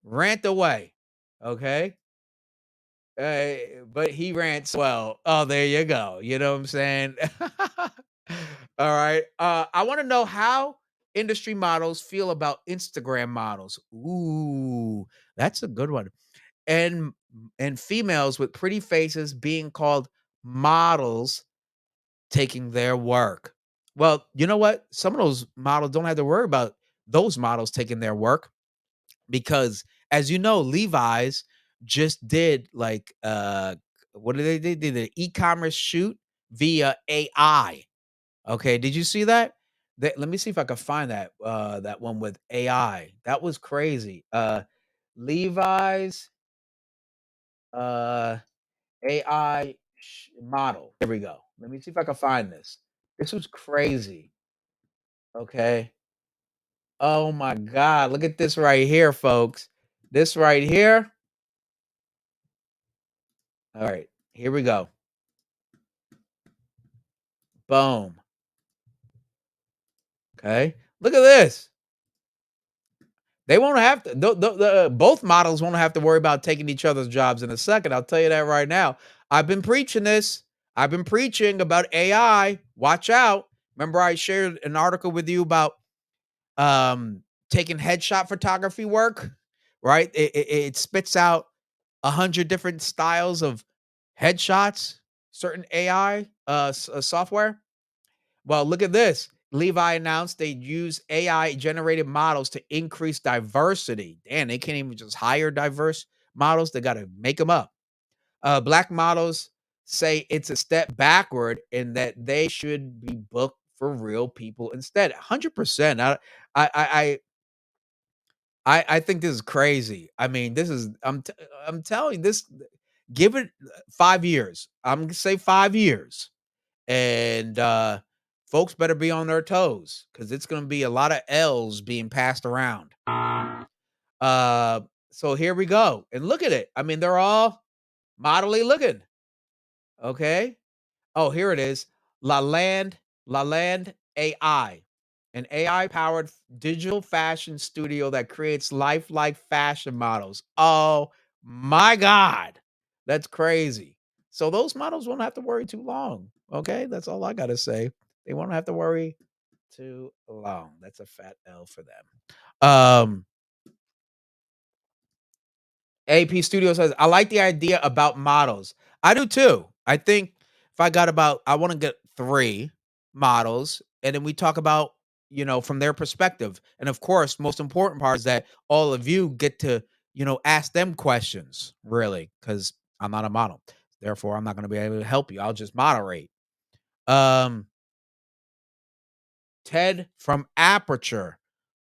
rant away. Okay. But he rants well. Oh, there you go. You know what I'm saying? All right. I want to know how industry models feel about Instagram models. Ooh, that's a good one. And females with pretty faces being called models taking their work. Well, you know what? Some of those models don't have to worry about those models taking their work because as you know, Levi's just did like what did they do? They did an e-commerce shoot via AI. Okay, did you see that? Let me see if I can find that one with AI. That was crazy. Levi's uh AI model. Here we go. Let me see if I can find this. This was crazy. Okay. Oh my God. Look at this right here, folks. This right here. All right. Here we go. Boom. Okay. Look at this. They won't have to, both models won't have to worry about taking each other's jobs in a second. I'll tell you that right now. I've been preaching this. I've been preaching about AI. Watch out. Remember, I shared an article with you about taking headshot photography work, right? It spits out 100 different styles of headshots, certain AI software. Well, look at this. Levi announced they'd use AI generated models to increase diversity. Damn, they can't even just hire diverse models. They got to make them up. Black models say it's a step backward and that they should be booked for real people instead. 100%. I I think this is crazy. I mean, this is I'm telling you this. Give it 5 years. I'm gonna say 5 years, and folks better be on their toes because it's gonna be a lot of L's being passed around. Uh, so here we go, and look at it. I mean, they're all modelly looking. Okay, oh, here it is. La Land AI, an AI-powered digital fashion studio that creates lifelike fashion models. Oh my God. That's crazy. So those models won't have to worry too long. Okay, that's all I gotta say. They won't have to worry too long. That's a fat L for them. AP Studio says, I like the idea about models. I do too. I think if I want to get 3 models and then we talk about, from their perspective. And of course, most important part is that all of you get to, ask them questions, really, because I'm not a model. Therefore, I'm not going to be able to help you. I'll just moderate. Um, Ted from Aperture.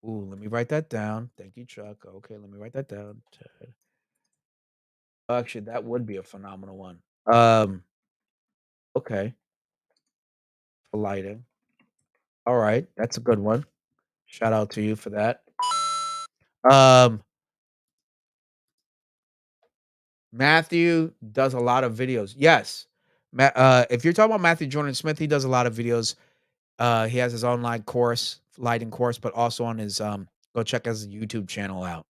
Ooh, let me write that down. Thank you, Chuck. Okay, let me write that down. Ted. Actually, that would be a phenomenal one. Um, okay, for lighting. All right, that's a good one. Shout out to you for that. Um, Mathew does a lot of videos. Yes. If you're talking about Mathew Jordan Smith, he does a lot of videos. He has his online course, lighting course, but also on his go check his YouTube channel out.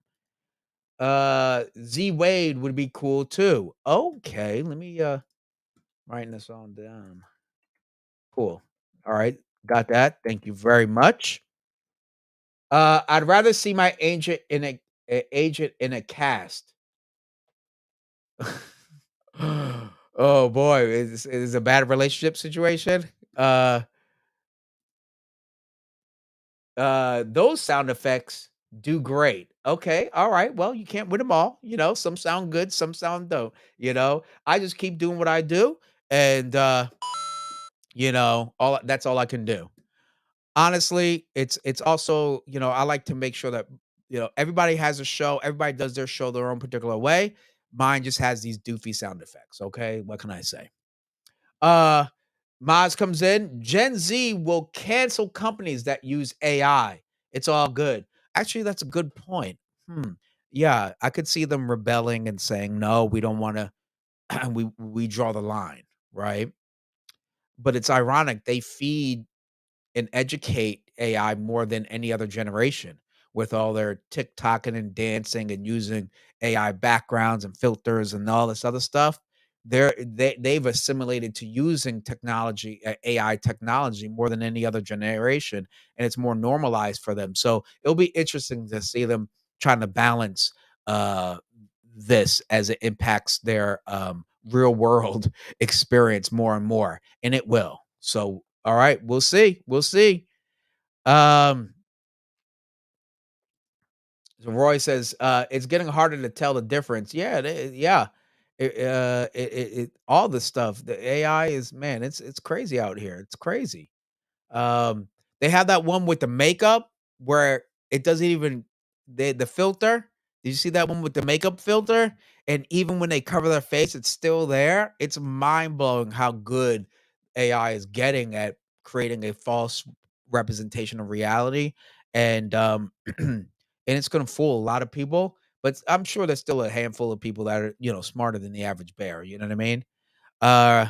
Z Wade would be cool too. Okay, let me writing this all down. Cool. All right, got that. Thank you very much. I'd rather see my agent in a cast. Oh boy, is a bad relationship situation. Uh those sound effects do great. Okay, all right. Well, you can't win them all. Some sound good, some sound don't. I just keep doing what I do, and all that's all I can do. Honestly, it's also, I like to make sure that, everybody has a show, everybody does their show their own particular way. Mine just has these doofy sound effects, okay? What can I say? Uh Maz comes in. Gen Z will cancel companies that use AI. It's all good. Actually, that's a good point. Yeah, I could see them rebelling and saying, "No, we don't want to we draw the line," right? But it's ironic they feed and educate AI more than any other generation with all their TikToking and dancing and using AI backgrounds and filters and all this other stuff. They've assimilated to using technology, AI technology, more than any other generation, and it's more normalized for them. So it'll be interesting to see them trying to balance uh, this as it impacts their real world experience more and more, and it will. So, all right, we'll see. We'll see. Um, so Roy says it's getting harder to tell the difference. Yeah, yeah. All the stuff. The AI is, man. It's crazy out here. It's crazy. Um, they have that one with the makeup where it doesn't even the filter. Did you see that one with the makeup filter? And even when they cover their face, it's still there. It's mind blowing how good AI is getting at creating a false representation of reality, and and it's going to fool a lot of people. But I'm sure there's still a handful of people that are smarter than the average bear. You know what I mean? Uh,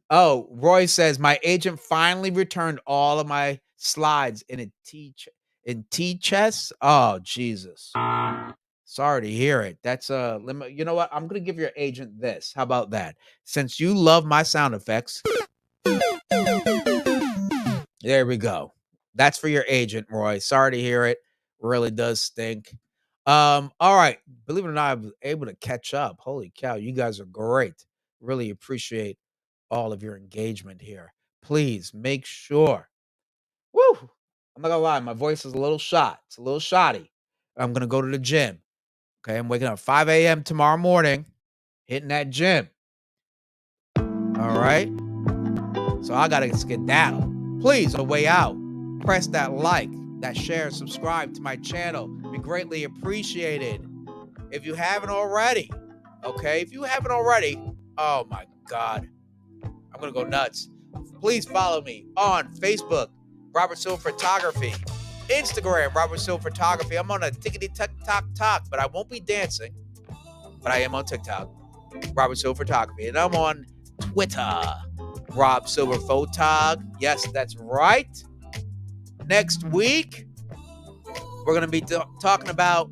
Oh, Roy says my agent finally returned all of my slides in T chess. Oh, Jesus. Sorry to hear it. That's you know what? I'm gonna give your agent this. How about that? Since you love my sound effects, there we go. That's for your agent, Roy. Sorry to hear it. Really does stink. All right. Believe it or not, I was able to catch up. Holy cow, you guys are great. Really appreciate all of your engagement here. Please make sure. Woo! I'm not gonna lie, my voice is a little shot. It's a little shoddy. I'm gonna go to the gym. Okay, I'm waking up 5 a.m. tomorrow morning, hitting that gym. All right. So I gotta skedaddle. Please, on the way out, press that like, that share, subscribe to my channel. Be greatly appreciated. If you haven't already, okay? If you haven't already, oh my God, I'm gonna go nuts. Please follow me on Facebook, Robert Silver-Photography, Instagram, Robert Silver-Photography. I'm on a tickety-tuck-tock-tock, but I won't be dancing. But I am on TikTok, Robert Silver-Photography, and I'm on Twitter, Rob Silver-Photog. Yes, that's right. Next week, we're gonna be talking about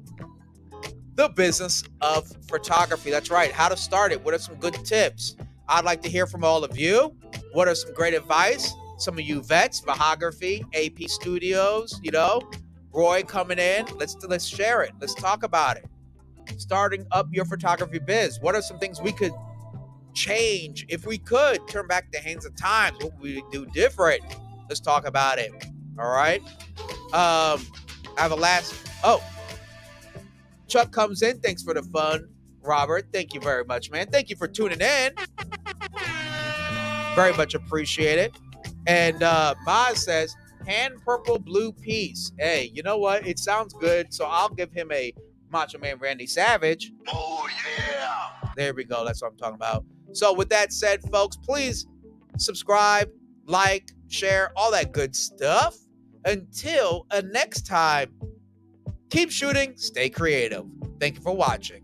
the business of photography. That's right. How to start it. What are some good tips? I'd like to hear from all of you. What are some great advice? Some of you vets, photography, AP Studios, Roy coming in. Let's share it. Let's talk about it. Starting up your photography biz. What are some things we could change if we could turn back the hands of times? What would we do different? Let's talk about it. All right. I have a last. Oh, Chuck comes in. Thanks for the fun, Robert. Thank you very much, man. Thank you for tuning in. Very much appreciate it. And Maz says, hand purple blue piece. Hey, you know what? It sounds good. So I'll give him a Macho Man Randy Savage. Oh, yeah. There we go. That's what I'm talking about. So with that said, folks, please subscribe, like, share, all that good stuff. Until next time, keep shooting, stay creative. Thank you for watching.